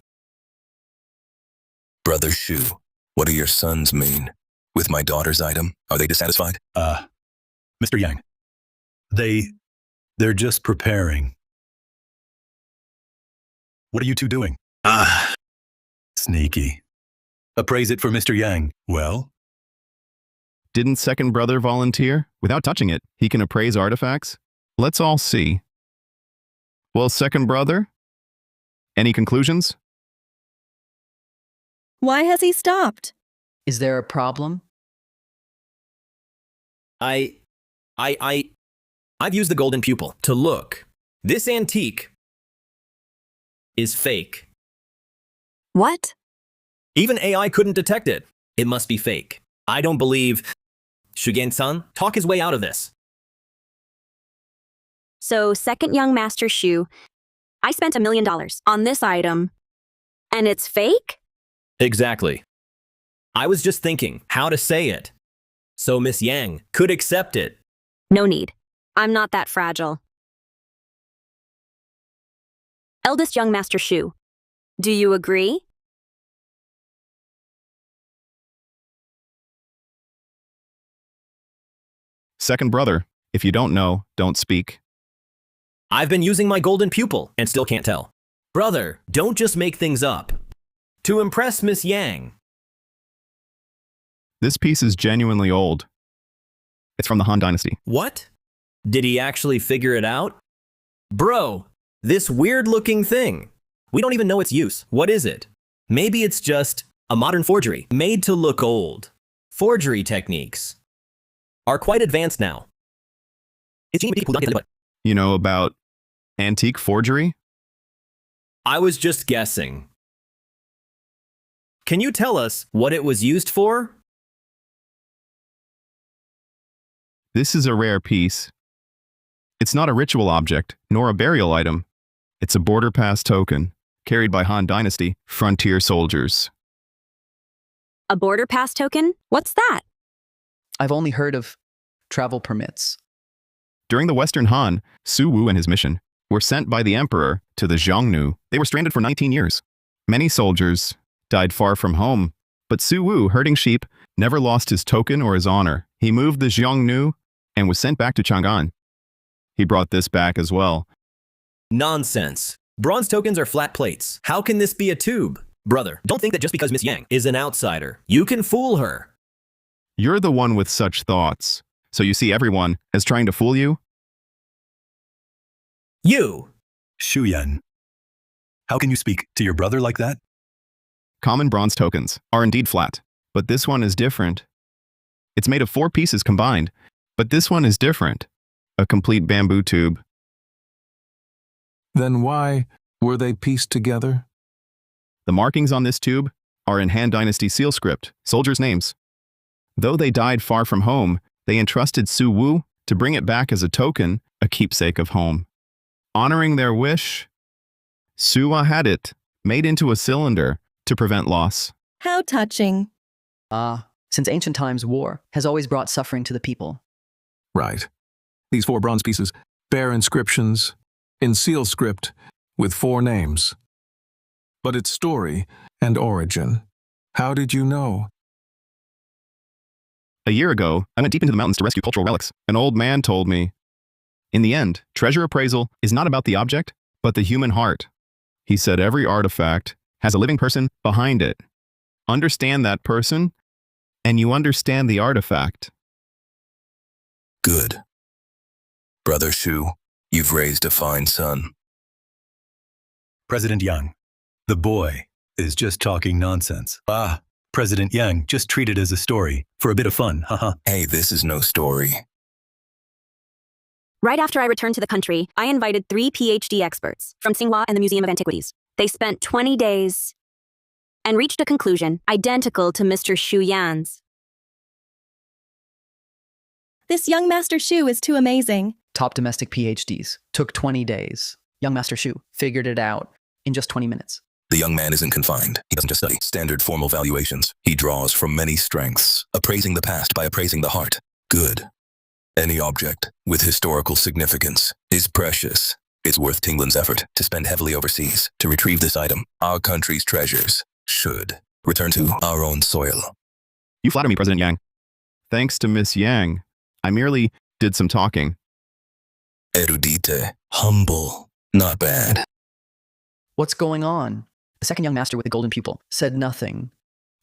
Brother Shu, what do your sons mean? With my daughter's item, are they dissatisfied? Mr. Yang, they're just preparing. What are you two doing? Sneaky. Appraise it for Mr. Yang. Well? Didn't second brother volunteer? Without touching it, he can appraise artifacts? Let's all see. Well, second brother? Any conclusions? Why has he stopped? Is there a problem? I've used the golden pupil to look. This antique is fake. What? Even AI couldn't detect it. It must be fake. I don't believe Shugen-san. Talk his way out of this. So, second young master Shu, I spent $1 million on this item, and it's fake? Exactly. I was just thinking how to say it, so Miss Yang could accept it. No need. I'm not that fragile. Eldest young master Shu, do you agree? Second brother, if you don't know, don't speak. I've been using my golden pupil and still can't tell. Brother, don't just make things up. To impress Miss Yang. This piece is genuinely old. It's from the Han Dynasty. What? Did he actually figure it out? Bro, this weird-looking thing. We don't even know its use. What is it? Maybe it's just a modern forgery, made to look old. Forgery techniques are quite advanced now. You know about antique forgery? I was just guessing. Can you tell us what it was used for? This is a rare piece. It's not a ritual object, nor a burial item. It's a border pass token, carried by Han Dynasty frontier soldiers. A border pass token? What's that? I've only heard of travel permits. During the Western Han, Su Wu and his mission were sent by the emperor to the Xiongnu. They were stranded for 19 years. Many soldiers died far from home, but Su Wu, herding sheep, never lost his token or his honor. He moved the Xiongnu and was sent back to Chang'an. He brought this back as well. Nonsense. Bronze tokens are flat plates. How can this be a tube? Brother, don't think that just because Miss Yang is an outsider, you can fool her. You're the one with such thoughts. So you see everyone as trying to fool you? You! Shuyan, how can you speak to your brother like that? Common bronze tokens are indeed flat, but this one is different. It's made of 4 pieces combined, but this one is different. A complete bamboo tube. Then why were they pieced together? The markings on this tube are in Han Dynasty seal script, soldiers' names. Though they died far from home, they entrusted Su Wu to bring it back as a token, a keepsake of home. Honoring their wish, Suwa had it made into a cylinder to prevent loss. How touching. Since ancient times, war has always brought suffering to the people. Right. These 4 bronze pieces bear inscriptions in seal script with 4 names. But its story and origin, how did you know? A year ago, I went deep into the mountains to rescue cultural relics. An old man told me, in the end, treasure appraisal is not about the object, but the human heart. He said every artifact has a living person behind it. Understand that person, and you understand the artifact. Good. Brother Shu, you've raised a fine son. President Yang, the boy is just talking nonsense. President Yang, just treat it as a story, for a bit of fun, haha. Hey, this is no story. Right after I returned to the country, I invited 3 PhD experts from Tsinghua and the Museum of Antiquities. They spent 20 days and reached a conclusion identical to Mr. Shu Yan's. This young Master Shu is too amazing. Top domestic PhDs. Took 20 days. Young Master Shu figured it out in just 20 minutes. The young man isn't confined. He doesn't just study standard formal valuations. He draws from many strengths, appraising the past by appraising the heart. Good. Any object with historical significance is precious. It's worth Tinglin's effort to spend heavily overseas to retrieve this item. Our country's treasures should return to our own soil. You flatter me, President Yang. Thanks to Miss Yang, I merely did some talking. Erudite, humble, not bad. What's going on? The second young master with the golden pupil said nothing.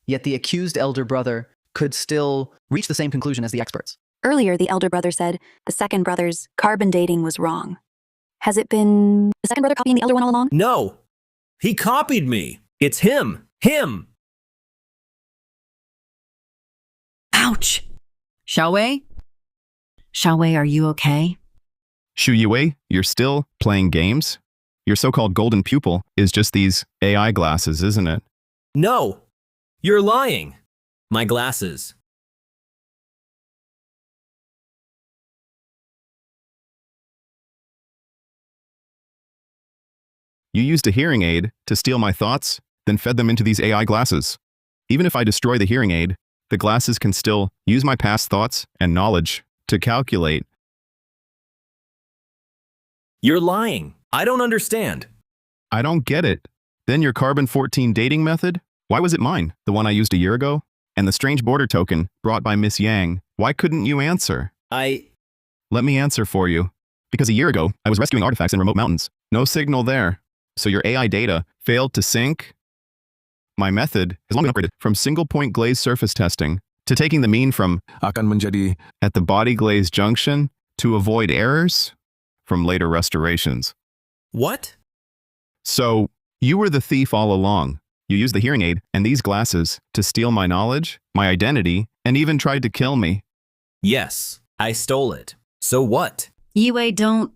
Yet the accused elder brother could still reach the same conclusion as the experts. Earlier, the elder brother said the second brother's carbon dating was wrong. Has it been the second brother copying the elder one all along? No. He copied me. It's him. Him. Ouch! Xiaowei? Xiaowei, are you okay? Shu Yue, you're still playing games? Your so-called golden pupil is just these AI glasses, isn't it? No. You're lying. My glasses. You used a hearing aid to steal my thoughts, then fed them into these AI glasses. Even if I destroy the hearing aid, the glasses can still use my past thoughts and knowledge to calculate. You're lying. I don't understand. I don't get it. Then your carbon-14 dating method? Why was it mine, the one I used a year ago? And the strange border token brought by Miss Yang? Why couldn't you answer? Let me answer for you. Because a year ago, I was rescuing artifacts in remote mountains. No signal there. So your AI data failed to sync? My method has long been upgraded from single-point glaze surface testing to taking the mean from akan menjadi at the body glaze junction to avoid errors from later restorations. What? So, you were the thief all along. You used the hearing aid and these glasses to steal my knowledge, my identity, and even tried to kill me. Yes, I stole it. So what? Yue, don't.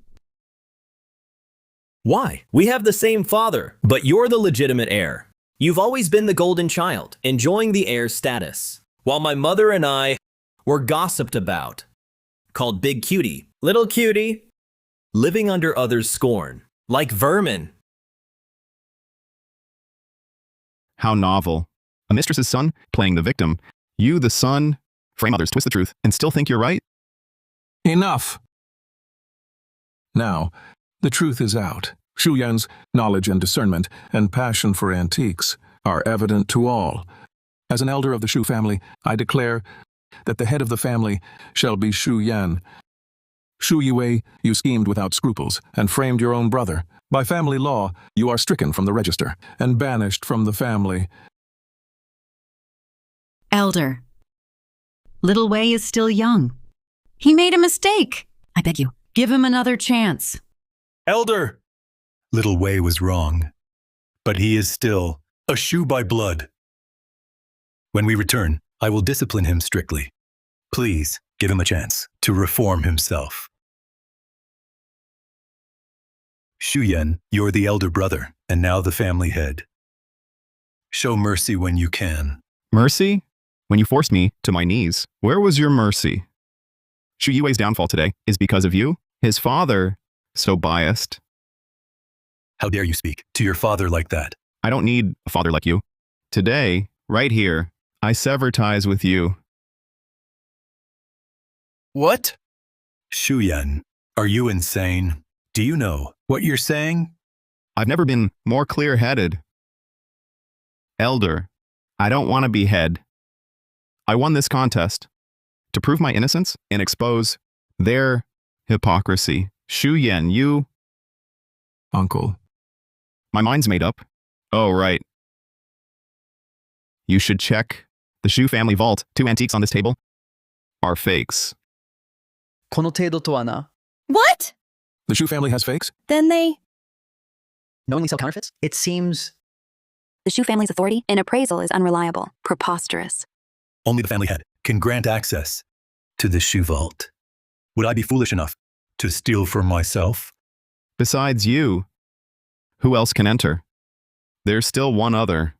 Why? We have the same father, but you're the legitimate heir. You've always been the golden child, enjoying the heir status, while my mother and I were gossiped about, called big cutie, little cutie, living under others' scorn, like vermin. How novel. A mistress's son playing the victim. You, the son, frame others, twist the truth, and still think you're right? enough. Now, the truth is out. Xu Yan's knowledge and discernment and passion for antiques are evident to all. As an elder of the Xu family, I declare that the head of the family shall be Xu Yan. Xu Yue, you schemed without scruples and framed your own brother. By family law, you are stricken from the register and banished from the family. Elder. Little Wei is still young. He made a mistake. I beg you, give him another chance. Elder! Little Wei was wrong, but he is still a Xu by blood. When we return, I will discipline him strictly. Please give him a chance to reform himself. Xu Yan, you're the elder brother, and now the family head. Show mercy when you can. Mercy? When you forced me to my knees, where was your mercy? Xu Yue's downfall today is because of you? His father, so biased. How dare you speak to your father like that? I don't need a father like you. Today, right here, I sever ties with you. What? Xu Yan, are you insane? Do you know what you're saying? I've never been more clear-headed. Elder, I don't want to be head. I won this contest to prove my innocence and expose their hypocrisy. Xu Yan, you... Uncle. My mind's made up. Oh, right. You should check the Xu family vault. 2 antiques on this table are fakes. この程度とはな。 What? The Xu family has fakes? Then they... Knowingly sell counterfeits? It seems... The Xu family's authority in appraisal is unreliable, preposterous. Only the family head can grant access to the Xu vault. Would I be foolish enough to steal for myself? Besides you, who else can enter? There's still one other.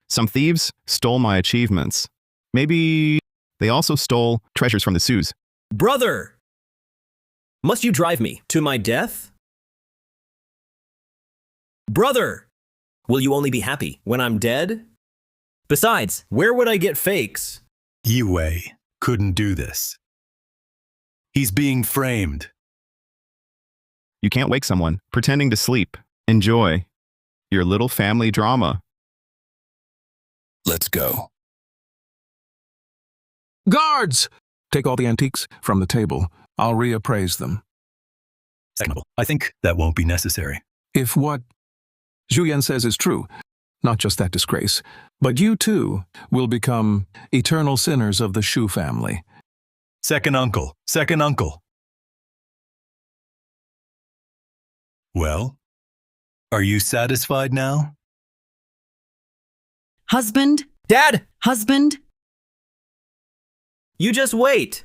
Some thieves stole my achievements. Maybe they also stole treasures from the Xus. Brother! Must you drive me to my death? Brother! Will you only be happy when I'm dead? Besides, where would I get fakes? Yue couldn't do this. He's being framed. You can't wake someone pretending to sleep. Enjoy your little family drama. Let's go. Guards! Take all the antiques from the table. I'll reappraise them. Secondable. I think that won't be necessary. If what Xu Yan says is true, not just that disgrace, but you too will become eternal sinners of the Xu family. Second uncle. Second uncle. Well, are you satisfied now? Husband? Dad! Husband? You just wait.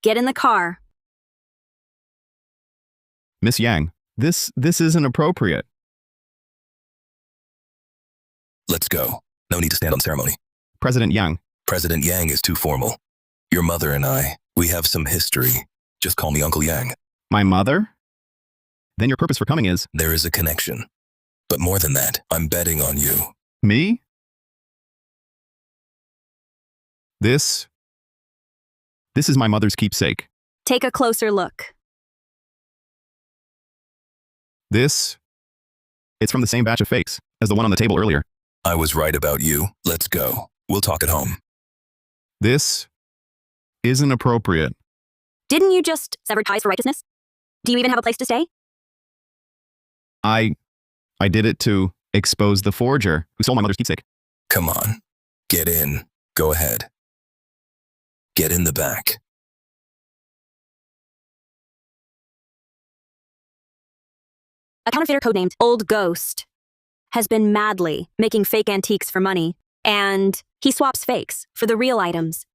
Get in the car. Miss Yang, this isn't appropriate. Let's go. No need to stand on ceremony. President Yang. President Yang is too formal. Your mother and I, we have some history. Just call me Uncle Yang. My mother? Then your purpose for coming is… There is a connection. But more than that, I'm betting on you. Me? This is my mother's keepsake. Take a closer look. It's from the same batch of fakes as the one on the table earlier. I was right about you. Let's go. We'll talk at home. This isn't appropriate. Didn't you just sever ties for righteousness? Do you even have a place to stay? I did it to expose the forger who stole my mother's keepsake. Come on. Get in. Go ahead. Get in the back. A counterfeiter codenamed Old Ghost has been madly making fake antiques for money, and he swaps fakes for the real items,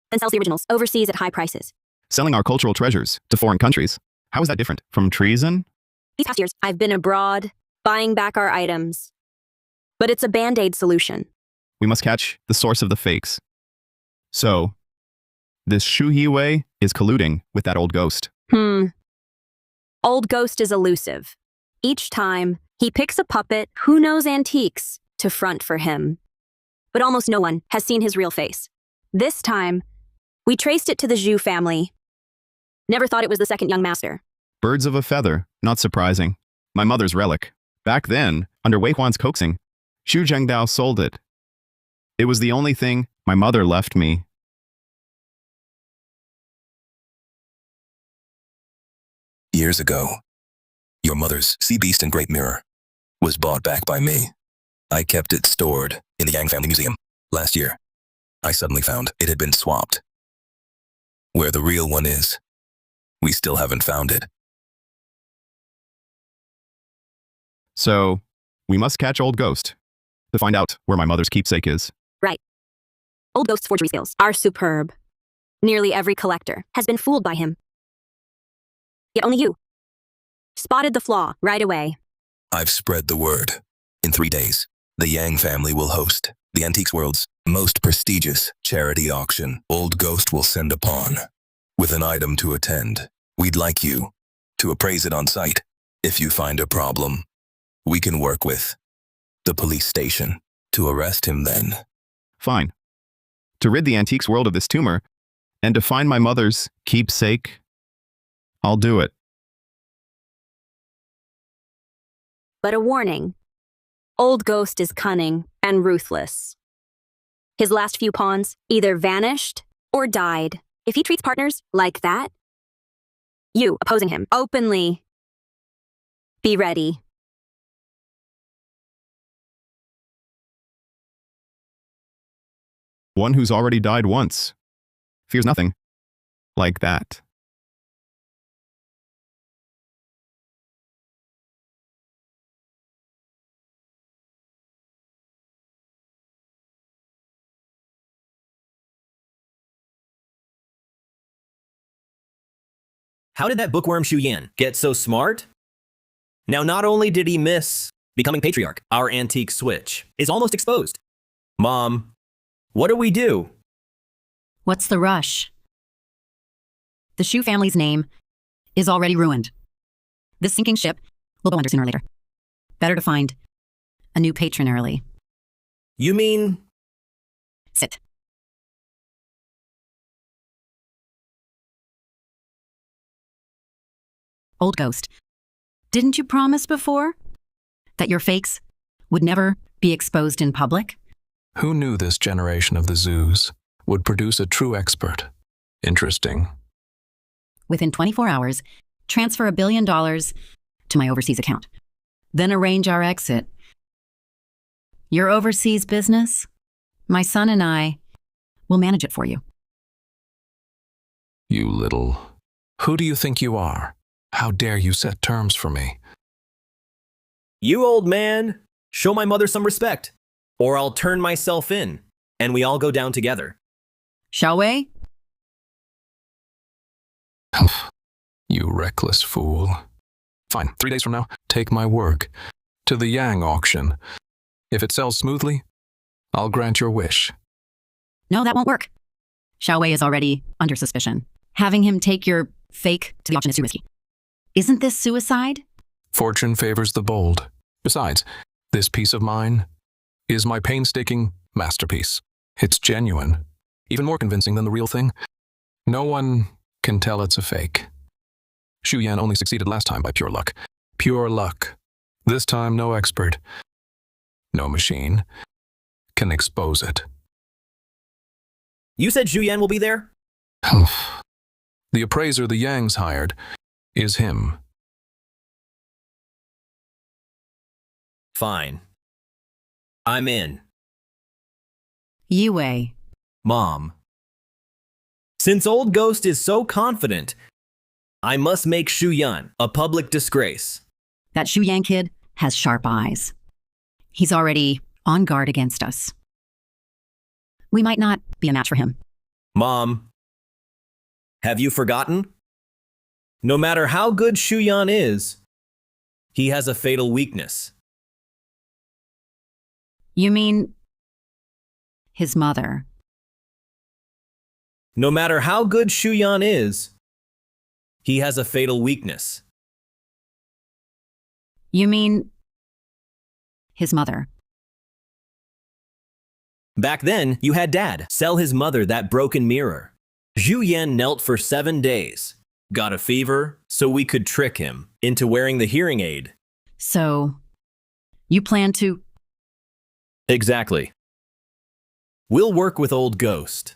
then sells the originals overseas at high prices. Selling our cultural treasures to foreign countries. How is that different from treason? These past years, I've been abroad, buying back our items. But it's a band-aid solution. We must catch the source of the fakes. So, this Shu Yiwei is colluding with that old ghost. Old Ghost is elusive. Each time, he picks a puppet who knows antiques to front for him. But almost no one has seen his real face. This time, we traced it to the Zhu family. Never thought it was the second young master. Birds of a feather, not surprising. My mother's relic. Back then, under Wei Huan's coaxing, Xu Zhengdao sold it. It was the only thing my mother left me. Years ago, your mother's sea beast and great mirror was bought back by me. I kept it stored in the Yang family museum. Last year, I suddenly found it had been swapped. Where the real one is, we still haven't found it. So, we must catch Old Ghost to find out where my mother's keepsake is. Right. Old Ghost's forgery skills are superb. Nearly every collector has been fooled by him. Yet only you spotted the flaw right away. I've spread the word. In 3 days, the Yang family will host the antiques world's most prestigious charity auction. Old Ghost will send a pawn with an item to attend. We'd like you to appraise it on site. If you find a problem, we can work with the police station to arrest him then. Fine. To rid the antiques world of this tumor and to find my mother's keepsake, I'll do it. But a warning. Old Ghost is cunning and ruthless. His last few pawns either vanished or died. If he treats partners like that, you opposing him openly, be ready. One who's already died once fears nothing like that. How did that bookworm Xu Yan get so smart? Now, not only did he miss becoming patriarch, our antique switch is almost exposed. Mom, what do we do? What's the rush? The Shu family's name is already ruined. This sinking ship will go under sooner or later. Better to find a new patron early. You mean? Sit. Old Ghost, didn't you promise before that your fakes would never be exposed in public? Who knew this generation of the zoos would produce a true expert? Interesting. Within 24 hours, transfer $1 billion to my overseas account. Then arrange our exit. Your overseas business, my son and I will manage it for you. You little… Who do you think you are? How dare you set terms for me? You old man, show my mother some respect, or I'll turn myself in, and we all go down together. Shall we? You reckless fool. Fine, 3 days from now, take my work to the Yang auction. If it sells smoothly, I'll grant your wish. No, that won't work. Xiaowei is already under suspicion. Having him take your fake to the auction is too risky. Isn't this suicide? Fortune favors the bold. Besides, this piece of mine is my painstaking masterpiece. It's genuine, even more convincing than the real thing. No one can tell it's a fake. Xu Yan only succeeded last time by pure luck. Pure luck. This time, no expert, no machine can expose it. You said Xu Yan will be there? The appraiser the Yangs hired is him. Fine. I'm in. Yue. Mom. Since Old Ghost is so confident, I must make Xu Yan a public disgrace. That Xu Yang kid has sharp eyes. He's already on guard against us. We might not be a match for him. Mom, have you forgotten? No matter how good Xu Yan is, he has a fatal weakness. You mean his mother? No matter how good Xu Yan is, he has a fatal weakness. You mean his mother? Back then, you had Dad sell his mother that broken mirror. Xu Yan knelt for 7 days, got a fever, so we could trick him into wearing the hearing aid. So, you plan to... Exactly. We'll work with Old Ghost.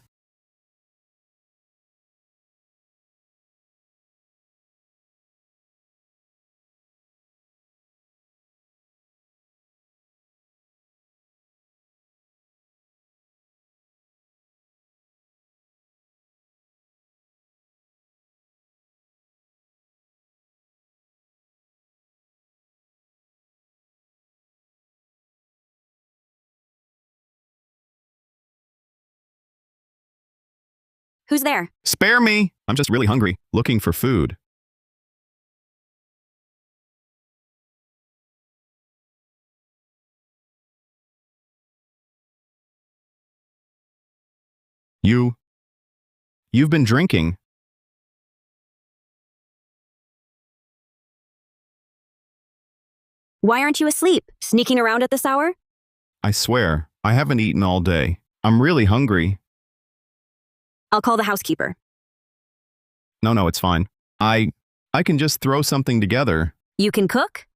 Who's there? Spare me! I'm just really hungry, looking for food. You've been drinking. Why aren't you asleep? Sneaking around at this hour? I swear, I haven't eaten all day. I'm really hungry. I'll call the housekeeper. No, it's fine. I can just throw something together. You can cook?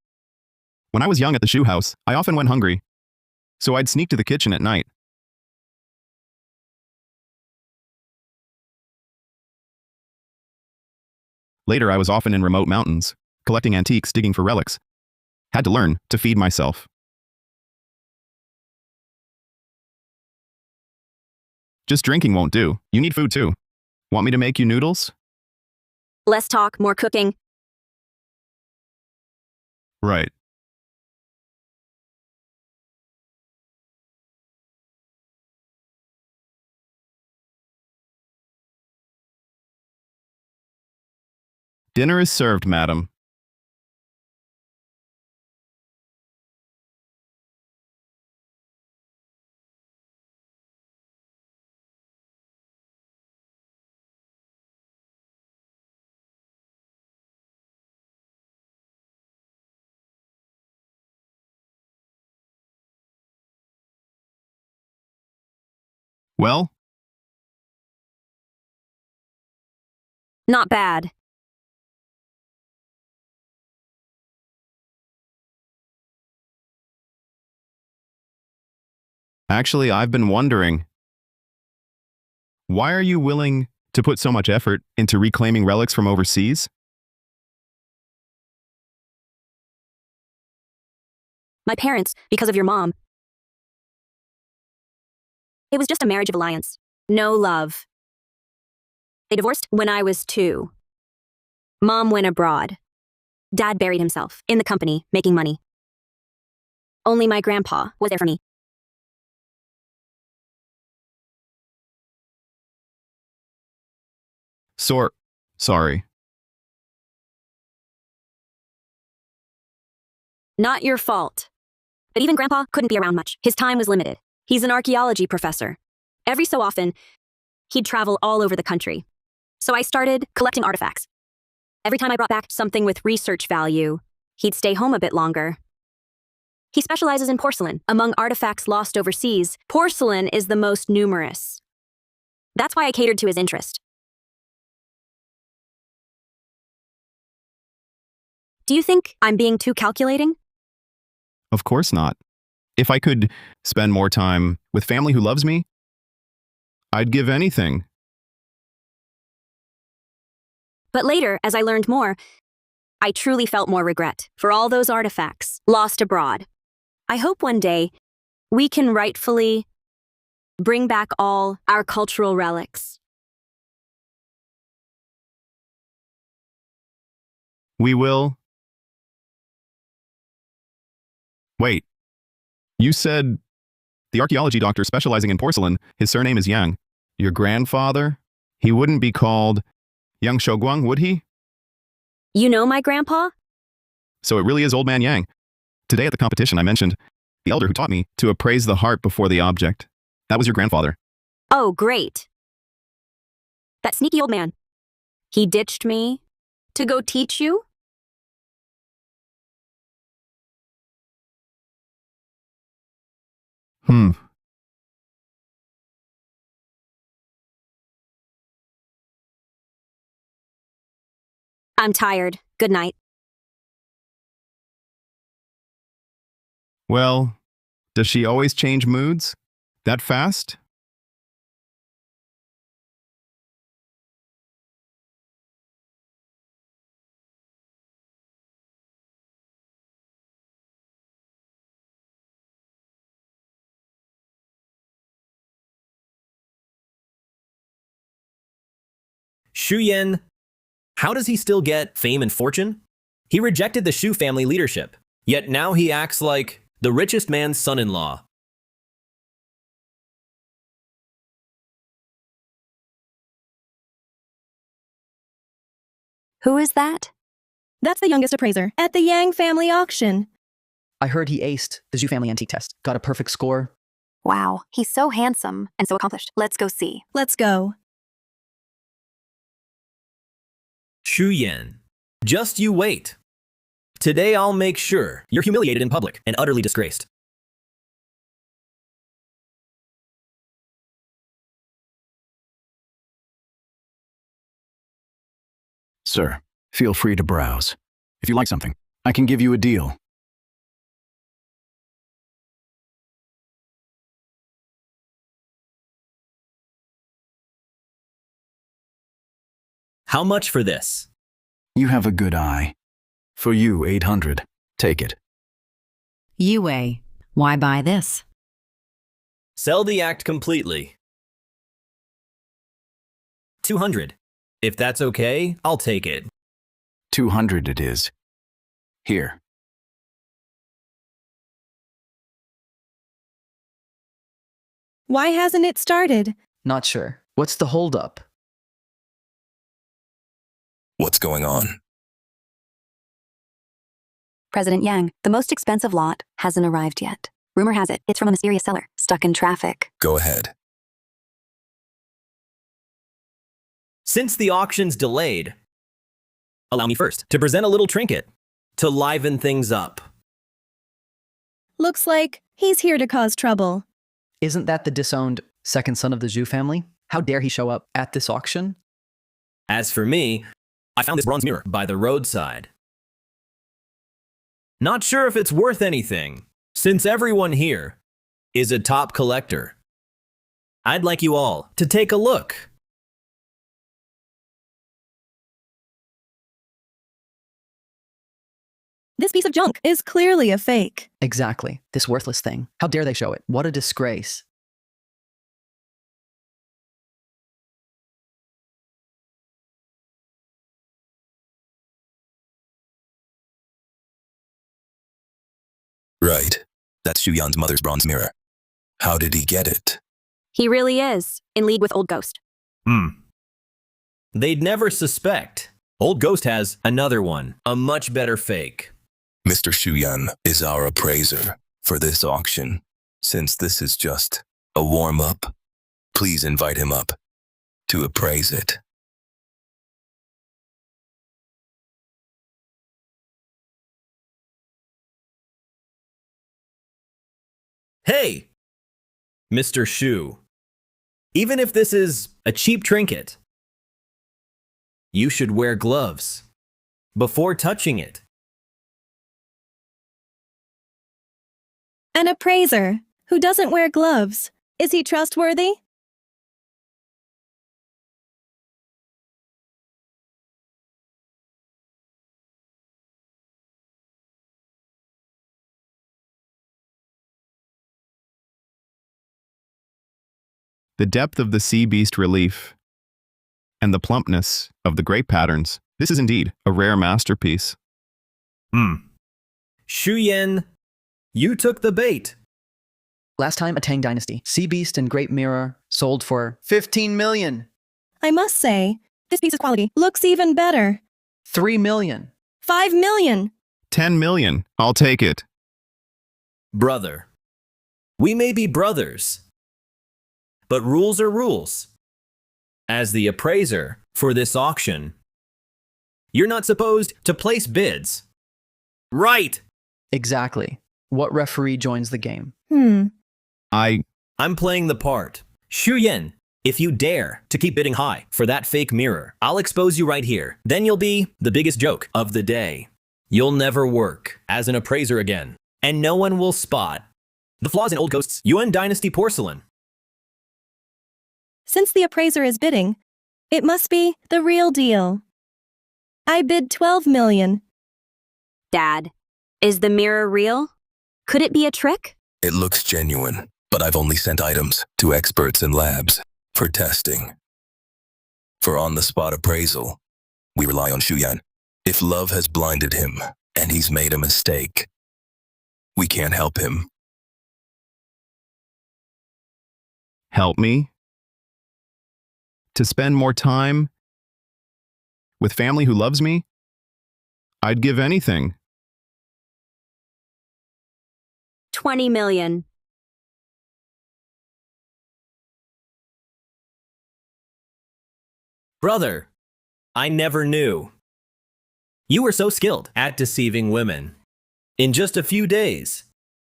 When I was young at the shoe house, I often went hungry. So I'd sneak to the kitchen at night. Later, I was often in remote mountains, collecting antiques, digging for relics. Had to learn to feed myself. Just drinking won't do. You need food too. Want me to make you noodles? Less talk, more cooking. Right. Dinner is served, madam. Well, Not bad. actually, I've been wondering, why are you willing to put so much effort into reclaiming relics from overseas? My parents, because of your mom. It was just a marriage of alliance. No love. They divorced when I was 2. Mom went abroad. Dad buried himself in the company, making money. Only my grandpa was there for me. Sorry. Not your fault. But even Grandpa couldn't be around much. His time was limited. He's an archaeology professor. Every so often, he'd travel all over the country. So I started collecting artifacts. Every time I brought back something with research value, he'd stay home a bit longer. He specializes in porcelain. Among artifacts lost overseas, porcelain is the most numerous. That's why I catered to his interest. Do you think I'm being too calculating? Of course not. If I could spend more time with family who loves me, I'd give anything. But later, as I learned more, I truly felt more regret for all those artifacts lost abroad. I hope one day we can rightfully bring back all our cultural relics. We will. Wait. You said the archaeology doctor specializing in porcelain, his surname is Yang. Your grandfather? He wouldn't be called Yang Shouguang, would he? You know my grandpa? So it really is Old Man Yang. Today at the competition I mentioned the elder who taught me to appraise the heart before the object. That was your grandfather. Oh, great. That sneaky old man. He ditched me to go teach you? I'm tired. Good night. Well, does she always change moods? That fast? Xu Yan, how does he still get fame and fortune? He rejected the Xu family leadership, yet now he acts like the richest man's son-in-law. Who is that? That's the youngest appraiser at the Yang family auction. I heard he aced the Zhu family antique test, got a perfect score. Wow, he's so handsome and so accomplished. Let's go see. Let's go. Xu Yan, just you wait. Today I'll make sure you're humiliated in public and utterly disgraced. Sir, feel free to browse. If you like something, I can give you a deal. How much for this? You have a good eye. For you, 800. Take it. Yue, why buy this? Sell the act completely. 200. If that's okay, I'll take it. 200 it is. Here. Why hasn't it started? Not sure. What's the holdup? What's going on? President Yang, the most expensive lot hasn't arrived yet. Rumor has it, it's from a mysterious seller, stuck in traffic. Go ahead. Since the auction's delayed, allow me first to present a little trinket to liven things up. Looks like he's here to cause trouble. Isn't that the disowned second son of the Zhu family? How dare he show up at this auction? As for me, I found this bronze mirror by the roadside. Not sure if it's worth anything, since everyone here is a top collector. I'd like you all to take a look. This piece of junk is clearly a fake. Exactly. This worthless thing. How dare they show it? What a disgrace. Right. That's Xu Yan's mother's bronze mirror. How did he get it? He really is, in league with Old Ghost. They'd never suspect. Old Ghost has another one, a much better fake. Mr. Shuyan is our appraiser for this auction. Since this is just a warm-up, please invite him up to appraise it. Hey, Mr. Shu. Even if this is a cheap trinket, you should wear gloves before touching it. An appraiser who doesn't wear gloves. Is he trustworthy? The depth of the sea beast relief and the plumpness of the grape patterns. This is indeed a rare masterpiece. Shu Yan, you took the bait. Last time, a Tang Dynasty. Sea Beast and Great Mirror sold for 15 million. I must say, this piece of quality looks even better. 3 million. 5 million. 10 million. I'll take it. Brother, we may be brothers, but rules are rules. As the appraiser for this auction, you're not supposed to place bids. Right! Exactly. What referee joins the game? I'm playing the part. Shu Yan, if you dare to keep bidding high for that fake mirror, I'll expose you right here. Then you'll be the biggest joke of the day. You'll never work as an appraiser again, and no one will spot the flaws in Old Ghost's Yuan Dynasty porcelain. Since the appraiser is bidding, it must be the real deal. I bid 12 million. Dad, is the mirror real? Could it be a trick? It looks genuine, but I've only sent items to experts in labs for testing. For on-the-spot appraisal, we rely on Shuyan. If love has blinded him and he's made a mistake, we can't help him. Help me? To spend more time with family who loves me? I'd give anything. 20 million. Brother, I never knew. You were so skilled at deceiving women. In just a few days,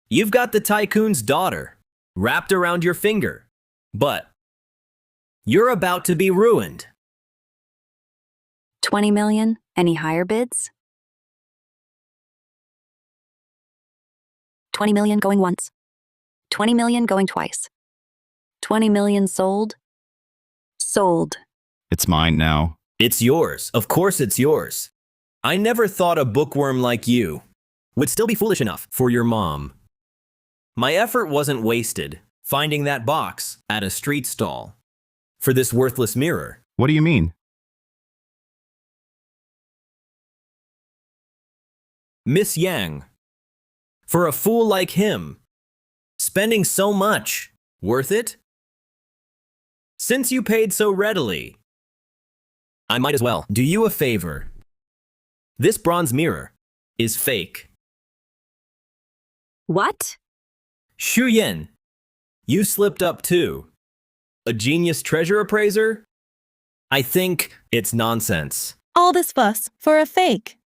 you've got the tycoon's daughter wrapped around your finger. But you're about to be ruined. 20 million? Any higher bids? 20 million going once. 20 million going twice. 20 million sold? Sold. It's mine now. It's yours. Of course it's yours. I never thought a bookworm like you would still be foolish enough for your mom. My effort wasn't wasted finding that box at a street stall for this worthless mirror. What do you mean? Miss Yang, for a fool like him, spending so much, worth it? Since you paid so readily, I might as well do you a favor. This bronze mirror is fake. What? Shu Yan, you slipped up too. A genius treasure appraiser? I think it's nonsense. All this fuss for a fake.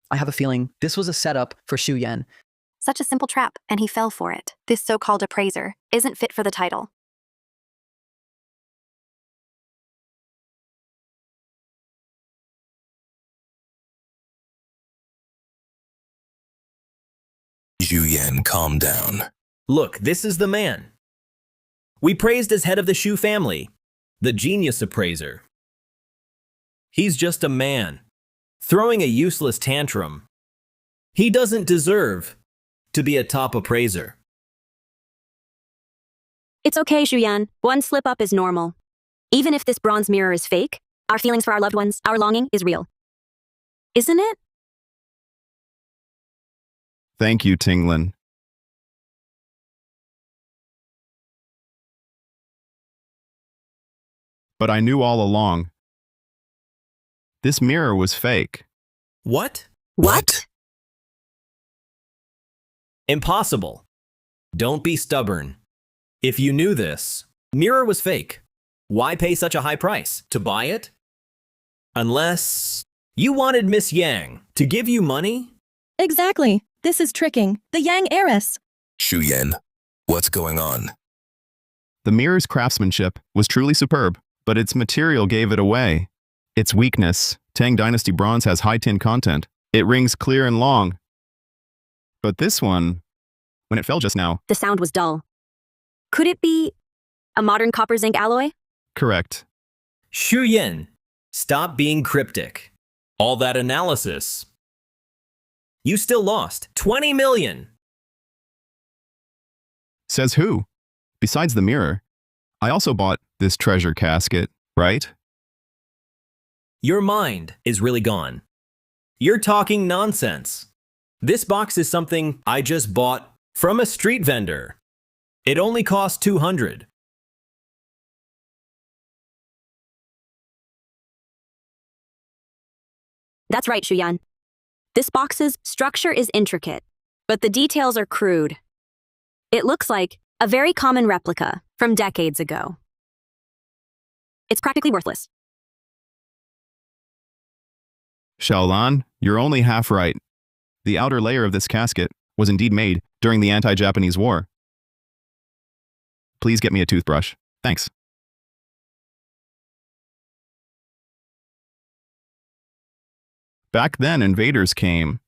I have a feeling this was a setup for Shu Yan. Such a simple trap, and he fell for it. This so-called appraiser isn't fit for the title. Zhu Yan, calm down. Look, this is the man we praised as head of the Shu family, the genius appraiser. He's just a man, throwing a useless tantrum. He doesn't deserve to be a top appraiser. It's okay, Shuyan. One slip up is normal. Even if this bronze mirror is fake, our feelings for our loved ones, our longing is real. Isn't it? Thank you, Tinglin. But I knew all along. This mirror was fake. What? What? Impossible. Don't be stubborn. If you knew this, mirror was fake. Why pay such a high price? To buy it? Unless you wanted Miss Yang to give you money? Exactly. This is tricking. The Yang heiress. Xu Yan, what's going on? The mirror's craftsmanship was truly superb, but its material gave it away. Its weakness, Tang Dynasty bronze has high tin content. It rings clear and long. But this one, when it fell just now... The sound was dull. Could it be a modern copper zinc alloy? Correct. Xu Yan, stop being cryptic. All that analysis. You still lost 20 million. Says who? Besides the mirror, I also bought this treasure casket, right? Your mind is really gone. You're talking nonsense. This box is something I just bought from a street vendor. It only cost 200. That's right, Shuyan. This box's structure is intricate, but the details are crude. It looks like a very common replica from decades ago. It's practically worthless. Xiaolan, you're only half right. The outer layer of this casket was indeed made during the anti-Japanese war. Please get me a toothbrush. Thanks. Back then, invaders came.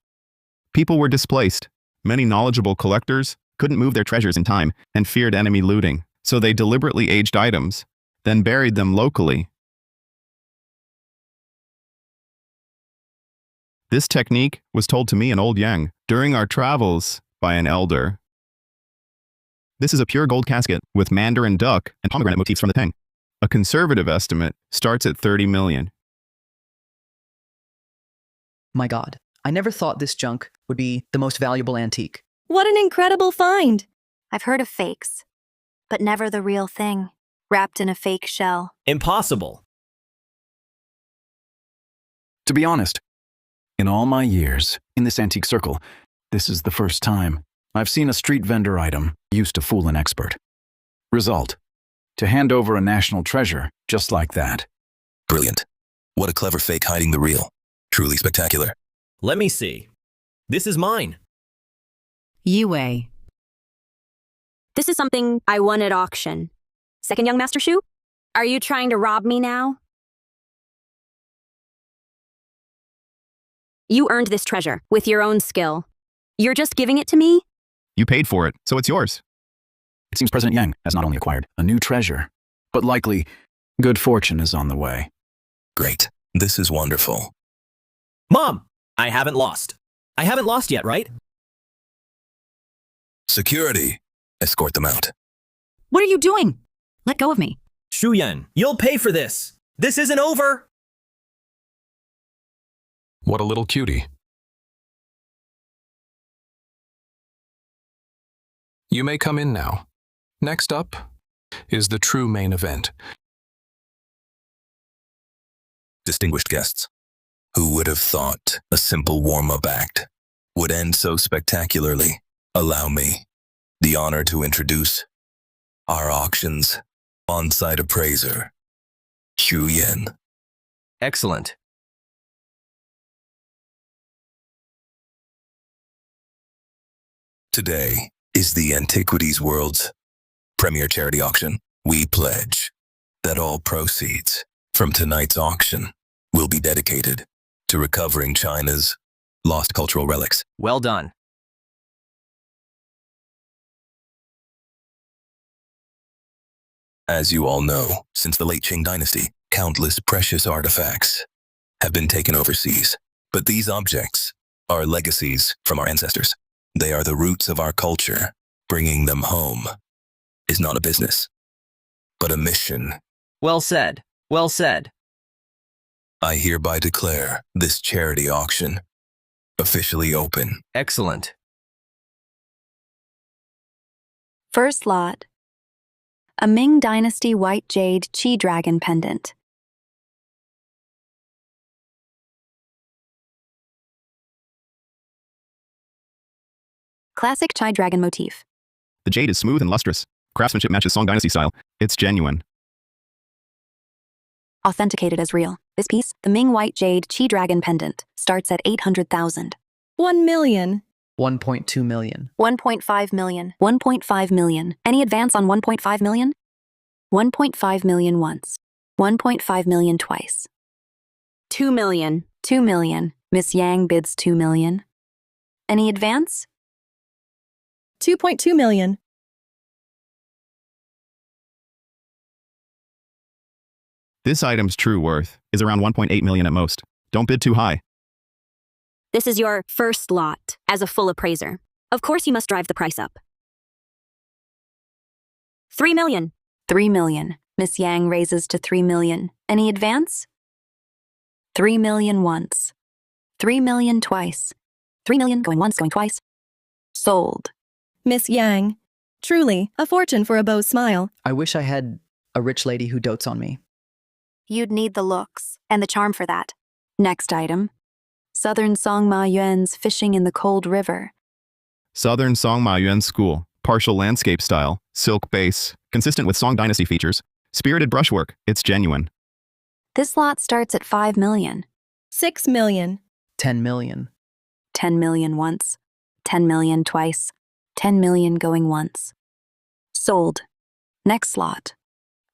People were displaced. Many knowledgeable collectors couldn't move their treasures in time and feared enemy looting, so they deliberately aged items, then buried them locally. This technique was told to me in Old Yang during our travels by an elder. This is a pure gold casket with mandarin duck and pomegranate motifs from the Tang. A conservative estimate starts at 30 million. My God, I never thought this junk would be the most valuable antique. What an incredible find. I've heard of fakes, but never the real thing, wrapped in a fake shell. Impossible. To be honest, in all my years in this antique circle, this is the first time I've seen a street vendor item used to fool an expert. Result: to hand over a national treasure just like that. Brilliant. What a clever fake hiding the real. Truly spectacular. Let me see. This is mine. Yue. This is something I won at auction. Second young Master Shu? Are you trying to rob me now? You earned this treasure with your own skill. You're just giving it to me? You paid for it, so it's yours. It seems President Yang has not only acquired a new treasure, but likely good fortune is on the way. Great. This is wonderful. Mom, I haven't lost. I haven't lost yet, right? Security. Escort them out. What are you doing? Let go of me. Xu Yan, you'll pay for this. This isn't over. What a little cutie. You may come in now. Next up is the true main event. Distinguished guests, who would have thought a simple warm-up act would end so spectacularly? Allow me the honor to introduce our auction's on-site appraiser, Xu Yan. Excellent. Today is the antiquities world's premier charity auction. We pledge that all proceeds from tonight's auction will be dedicated to recovering China's lost cultural relics. Well done. As you all know, since the late Qing dynasty, countless precious artifacts have been taken overseas. But these objects are legacies from our ancestors. They are the roots of our culture. Bringing them home is not a business, but a mission. Well said. Well said. I hereby declare this charity auction officially open. Excellent. First lot. A Ming Dynasty white jade chi dragon pendant. Classic Chai Dragon motif. The jade is smooth and lustrous. Craftsmanship matches Song Dynasty style. It's genuine. Authenticated as real. This piece, the Ming White Jade Chi Dragon Pendant, starts at 800,000. 1 million. 1.2 million. 1.5 million. 1.5 million. Any advance on 1.5 million? 1.5 million once. 1.5 million twice. 2 million. 2 million. Miss Yang bids 2 million. Any advance? 2.2 million. This item's true worth is around 1.8 million at most. Don't bid too high. This is your first lot as a full appraiser. Of course, you must drive the price up. 3 million. 3 million. Miss Yang raises to 3 million. Any advance? 3 million once. 3 million twice. 3 million going once, going twice. Sold. Miss Yang. Truly, a fortune for a beau's smile. I wish I had a rich lady who dotes on me. You'd need the looks and the charm for that. Next item. Southern Song Ma Yuan's Fishing in the Cold River. Southern Song Ma Yuan School. Partial landscape style. Silk base. Consistent with Song Dynasty features. Spirited brushwork. It's genuine. This lot starts at 5 million. 6 million. 10 million. 10 million once. 10 million twice. 10 million going once. Sold. Next lot.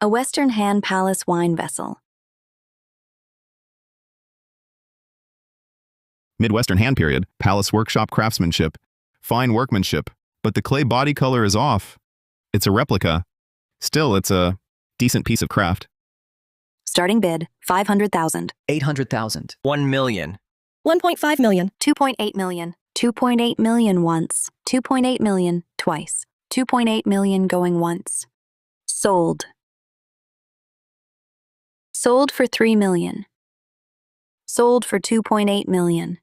A Western Han Palace wine vessel. Midwestern hand period. Palace workshop craftsmanship. Fine workmanship. But the clay body color is off. It's a replica. Still, it's a decent piece of craft. Starting bid, 500,000. 800,000. 1 million. 1.5 million. 2.8 million. 2.8 million once. 2.8 million twice. 2.8 million going once. Sold. Sold for 3 million. Sold for 2.8 million.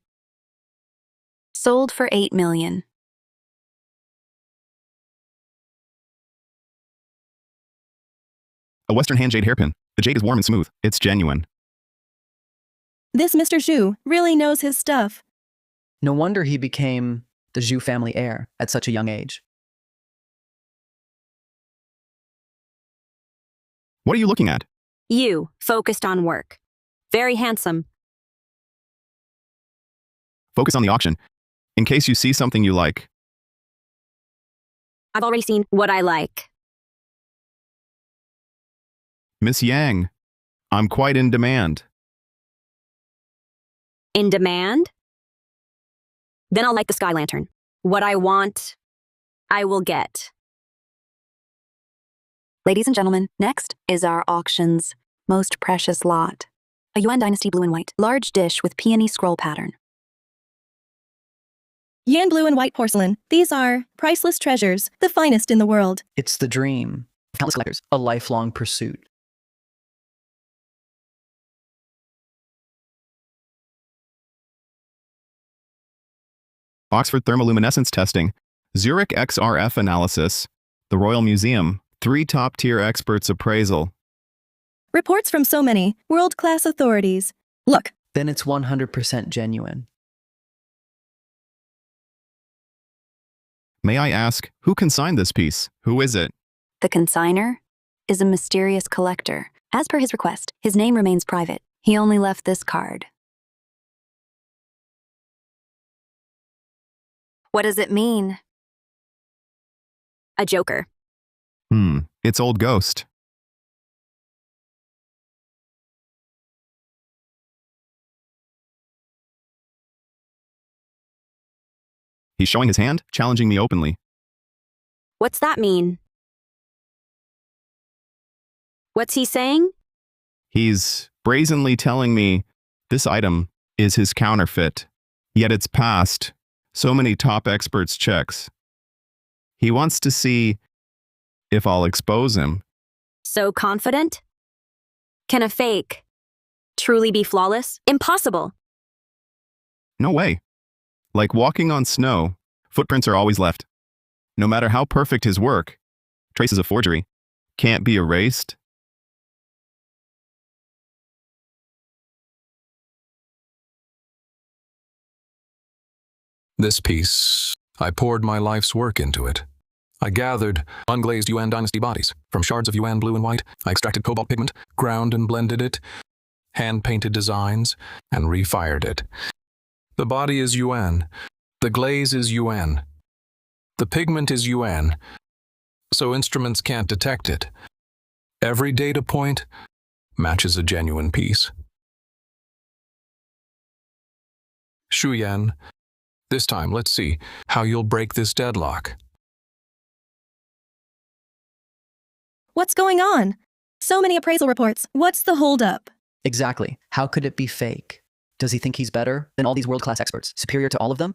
Sold for 8 million. A Western hand jade hairpin. The jade is warm and smooth. It's genuine. This Mr. Zhu really knows his stuff. No wonder he became the Zhu family heir at such a young age. What are you looking at? You, focused on work. Very handsome. Focus on the auction. In case you see something you like. I've already seen what I like. Miss Yang, I'm quite in demand. In demand? Then I'll light the sky lantern. What I want, I will get. Ladies and gentlemen, next is our auction's most precious lot. A Yuan Dynasty blue and white, large dish with peony scroll pattern. Yan blue and white porcelain. These are priceless treasures, the finest in the world. It's the dream of countless collectors, a lifelong pursuit. Oxford thermoluminescence testing. Zurich XRF analysis. The Royal Museum. 3 top-tier experts appraisal. Reports from so many world-class authorities. Look. Then it's 100% genuine. May I ask, who consigned this piece? Who is it? The consigner is a mysterious collector. As per his request, his name remains private. He only left this card. What does it mean? A joker. It's Old Ghost. He's showing his hand, challenging me openly. What's that mean? What's he saying? He's brazenly telling me this item is his counterfeit, yet it's passed so many top experts' checks. He wants to see if I'll expose him. So confident? Can a fake truly be flawless? Impossible. No way. Like walking on snow, footprints are always left. No matter how perfect his work, traces of forgery can't be erased. This piece I poured my life's work into it. I gathered unglazed Yuan dynasty bodies from shards of Yuan blue and white. I extracted cobalt pigment, ground and blended it, hand-painted designs, and refired it. The body is Yuan. The glaze is Yuan. The pigment is Yuan, so instruments can't detect it. Every data point matches a genuine piece. Shu Yan, this time let's see how you'll break this deadlock. What's going on? So many appraisal reports. What's the holdup? Exactly. How could it be fake? Does he think he's better than all these world-class experts, superior to all of them?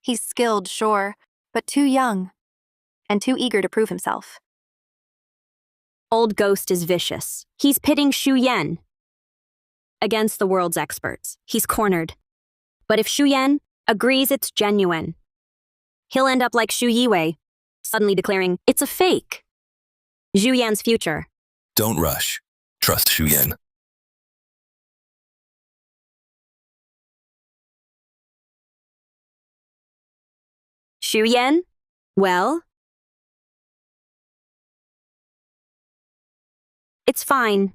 He's skilled, sure, but too young. And too eager to prove himself. Old Ghost is vicious. He's pitting Shu Yan against the world's experts. He's cornered. But if Shu Yan agrees it's genuine, he'll end up like Shu Yiwei, suddenly declaring it's a fake. Zhu Yan's future. Don't rush. Trust Shu Yan. Shu Yan? Well? It's fine.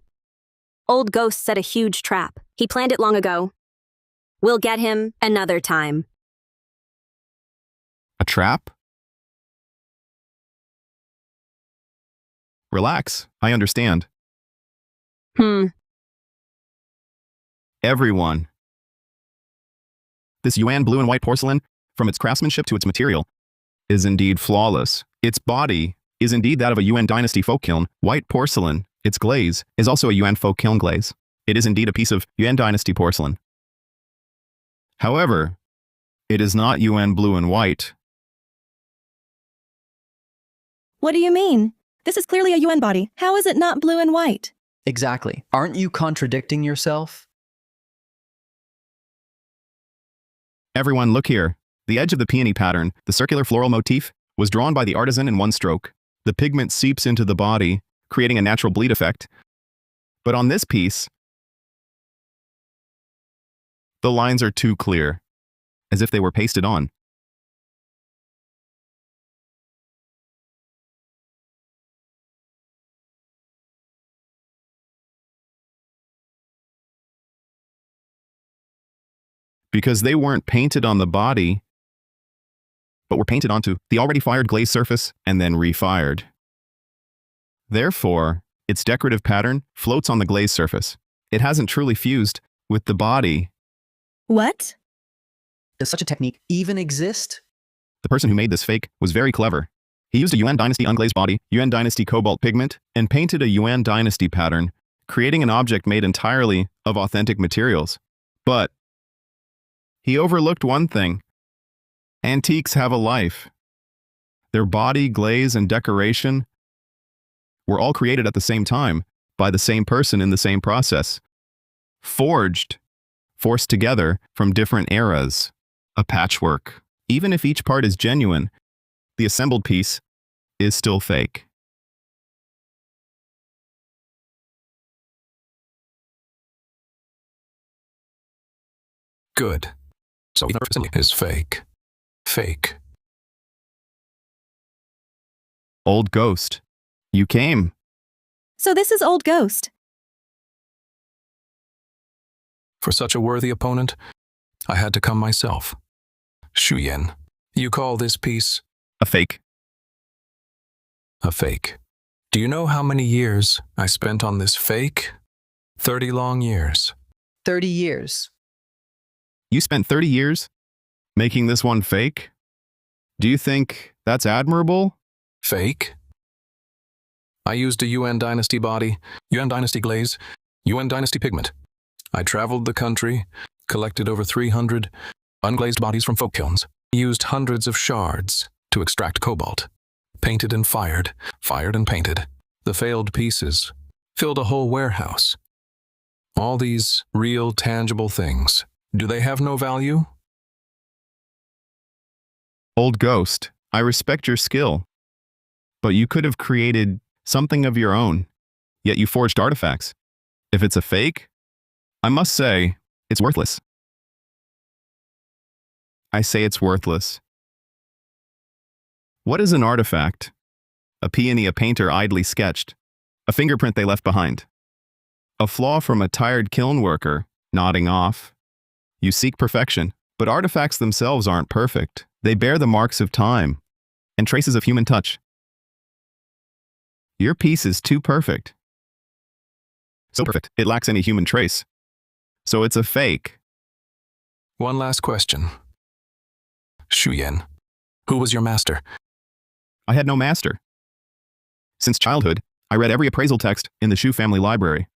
Old Ghost set a huge trap. He planned it long ago. We'll get him another time. A trap? Relax, I understand. Everyone. This Yuan blue and white porcelain, from its craftsmanship to its material, is indeed flawless. Its body is indeed that of a Yuan dynasty folk kiln. White porcelain, its glaze, is also a Yuan folk kiln glaze. It is indeed a piece of Yuan dynasty porcelain. However, it is not Yuan blue and white. What do you mean? This is clearly a Yuan body. How is it not blue and white? Exactly. Aren't you contradicting yourself? Everyone, look here. The edge of the peony pattern, the circular floral motif, was drawn by the artisan in one stroke. The pigment seeps into the body, creating a natural bleed effect. But on this piece, the lines are too clear, as if they were pasted on. Because they weren't painted on the body, but were painted onto the already fired glaze surface and then refired. Therefore, its decorative pattern floats on the glaze surface. It hasn't truly fused with the body. What? Does such a technique even exist? The person who made this fake was very clever. He used a Yuan dynasty unglazed body, Yuan dynasty cobalt pigment, and painted a Yuan dynasty pattern, creating an object made entirely of authentic materials. But he overlooked one thing. Antiques have a life. Their body, glaze, and decoration were all created at the same time by the same person in the same process. Forged, forced together from different eras. A patchwork. Even if each part is genuine, the assembled piece is still fake. Good. So even assembly is fake. Fake. Old Ghost, you came. So this is Old Ghost. For such a worthy opponent, I had to come myself. Shu Yan, you call this piece A fake. a fake. Do you know how many years I spent on this fake? 30 long years. 30 years. You spent 30 years making this one fake? Do you think that's admirable? Fake? I used a Yuan dynasty body, Yuan dynasty glaze, Yuan dynasty pigment. I traveled the country, collected over 300 unglazed bodies from folk kilns, used hundreds of shards to extract cobalt, painted and fired, fired and painted. The failed pieces filled a whole warehouse. All these real, tangible things, do they have no value? Old Ghost, I respect your skill, but you could have created something of your own, yet you forged artifacts. If it's a fake, I must say, it's worthless. I say it's worthless. What is an artifact? A peony a painter idly sketched. A fingerprint they left behind. A flaw from a tired kiln worker, nodding off. You seek perfection, but artifacts themselves aren't perfect. They bear the marks of time and traces of human touch. Your piece is too perfect. So perfect, it lacks any human trace. So it's a fake. One last question. Shuyan, who was your master? I had no master. Since childhood, I read every appraisal text in the Shu family library.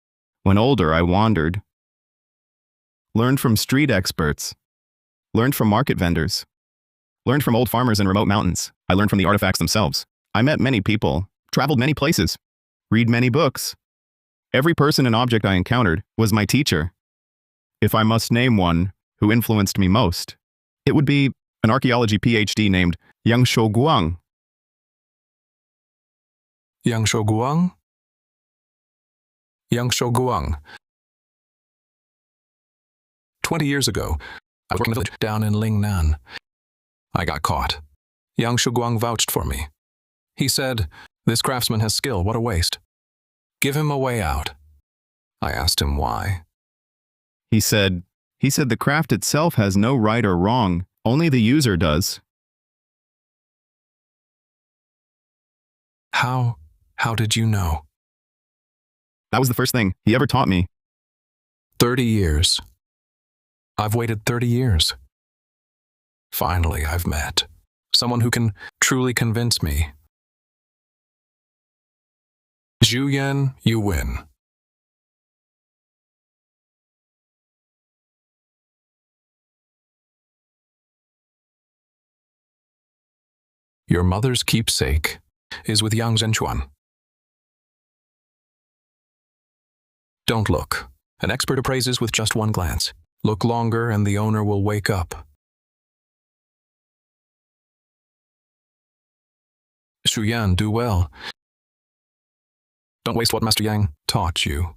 When older, I wandered. Learned from street experts. Learned from market vendors. Learned from old farmers in remote mountains. I learned from the artifacts themselves. I met many people, traveled many places, read many books. Every person and object I encountered was my teacher. If I must name one who influenced me most, it would be an archaeology PhD named Yang Shouguang. Yang Shouguang? Yang Shouguang. 20 years ago, I worked in a village down in Lingnan. I got caught. Yang Shouguang vouched for me. He said, "This craftsman has skill, what a waste. Give him a way out." I asked him why. He said the craft itself has no right or wrong, only the user does. How did you know? That was the first thing he ever taught me. 30 years. I've waited 30 years. Finally, I've met someone who can truly convince me. Zhuyan, you win. Your mother's keepsake is with Yang Zhenchuan. Don't look. An expert appraises with just one glance. Look longer and the owner will wake up. Shuyan, do well. Don't waste what Master Yang taught you.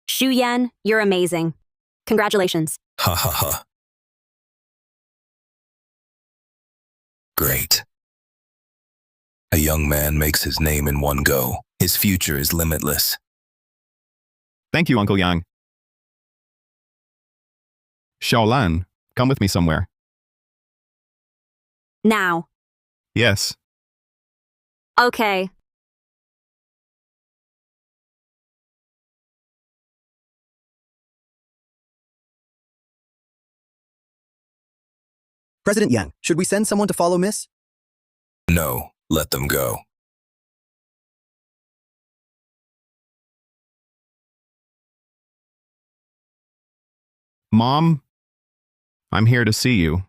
Shu Yan, you're amazing. Congratulations. Ha ha ha. Great. A young man makes his name in one go. His future is limitless. Thank you, Uncle Yang. Xiaolan, come with me somewhere. Now. Yes. Okay. President Yang, should we send someone to follow Miss? No, let them go. Mom, I'm here to see you.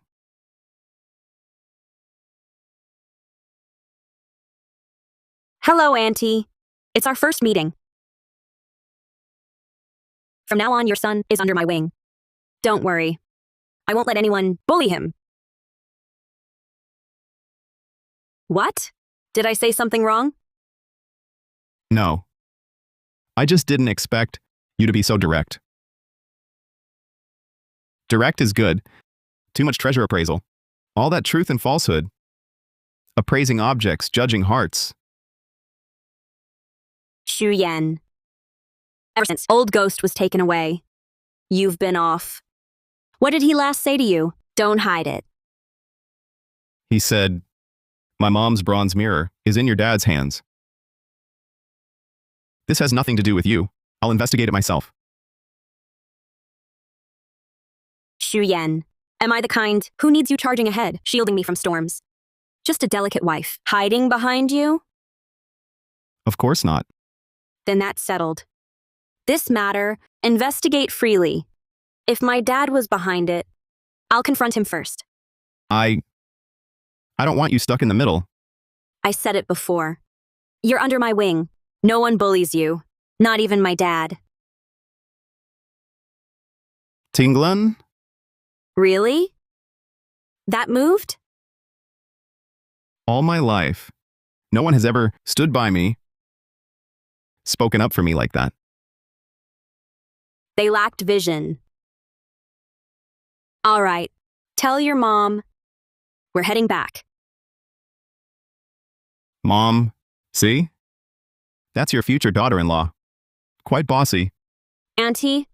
Hello, Auntie. It's our first meeting. From now on, your son is under my wing. Don't worry. I won't let anyone bully him. What? Did I say something wrong? No. I just didn't expect you to be so direct. Direct is good. Too much treasure appraisal. All that truth and falsehood. Appraising objects, judging hearts. Shu Yan. Ever since old ghost was taken away, you've been off. What did he last say to you? Don't hide it. He said, "My mom's bronze mirror is in your dad's hands. This has nothing to do with you. I'll investigate it myself." Shu Yan, am I the kind who needs you charging ahead, shielding me from storms? Just a delicate wife, hiding behind you? Of course not. Then that's settled. This matter, investigate freely. If my dad was behind it, I'll confront him first. I don't want you stuck in the middle. I said it before. You're under my wing. No one bullies you. Not even my dad. Tinglan? Really? That moved? All my life, no one has ever stood by me, spoken up for me like that. They lacked vision. All right, tell your mom we're heading back. Mom, see? That's your future daughter-in-law. Quite bossy. Auntie,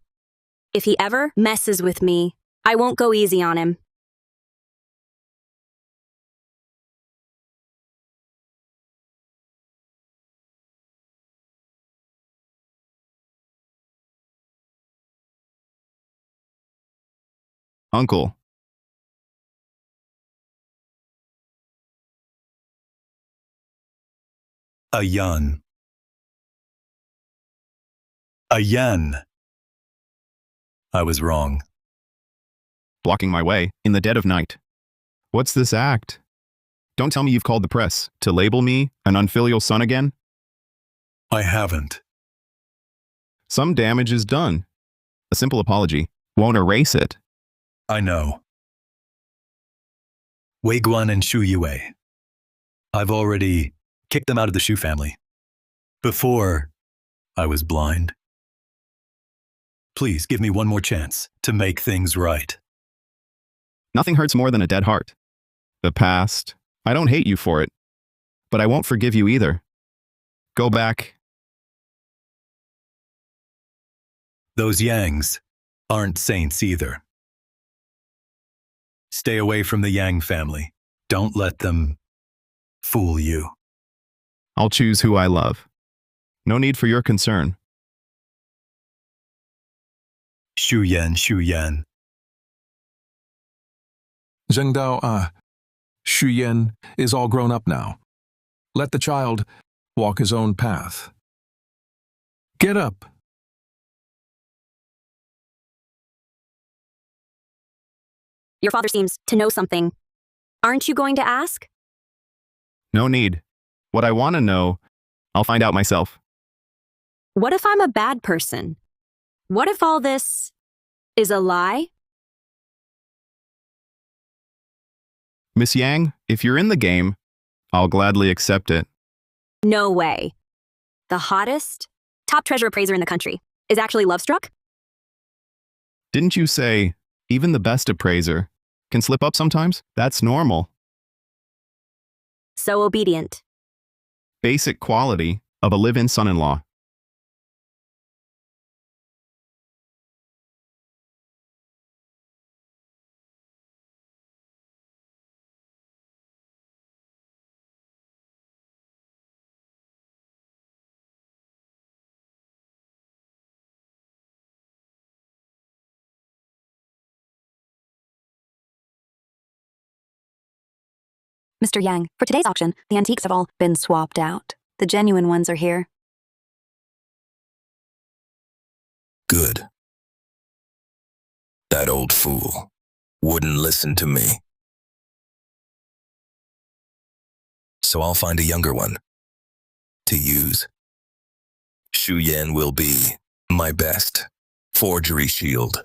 if he ever messes with me, I won't go easy on him. Uncle. A yen. A yen. I was wrong. Blocking my way in the dead of night. What's this act? Don't tell me you've called the press to label me an unfilial son again? I haven't. Some damage is done. A simple apology won't erase it. I know. Wei Guan and Shu Yue. I've already kicked them out of the Shu family. Before I was blind. Please give me one more chance to make things right. Nothing hurts more than a dead heart. The past, I don't hate you for it, but I won't forgive you either. Go back. Those Yangs aren't saints either. Stay away from the Yang family. Don't let them fool you. I'll choose who I love. No need for your concern. Shu Yan, Shu Yan. Zhengdao, Xu Yan is all grown up now. Let the child walk his own path. Get up. Your father seems to know something. Aren't you going to ask? No need. What I want to know, I'll find out myself. What if I'm a bad person? What if all this is a lie? Miss Yang, if you're in the game, I'll gladly accept it. No way. The hottest, top treasure appraiser in the country is actually love-struck? Didn't you say even the best appraiser can slip up sometimes? That's normal. So obedient. Basic quality of a live-in son-in-law. Mr. Yang, for today's auction, the antiques have all been swapped out. The genuine ones are here. Good. That old fool wouldn't listen to me. So I'll find a younger one to use. Xu Yan will be my best forgery shield.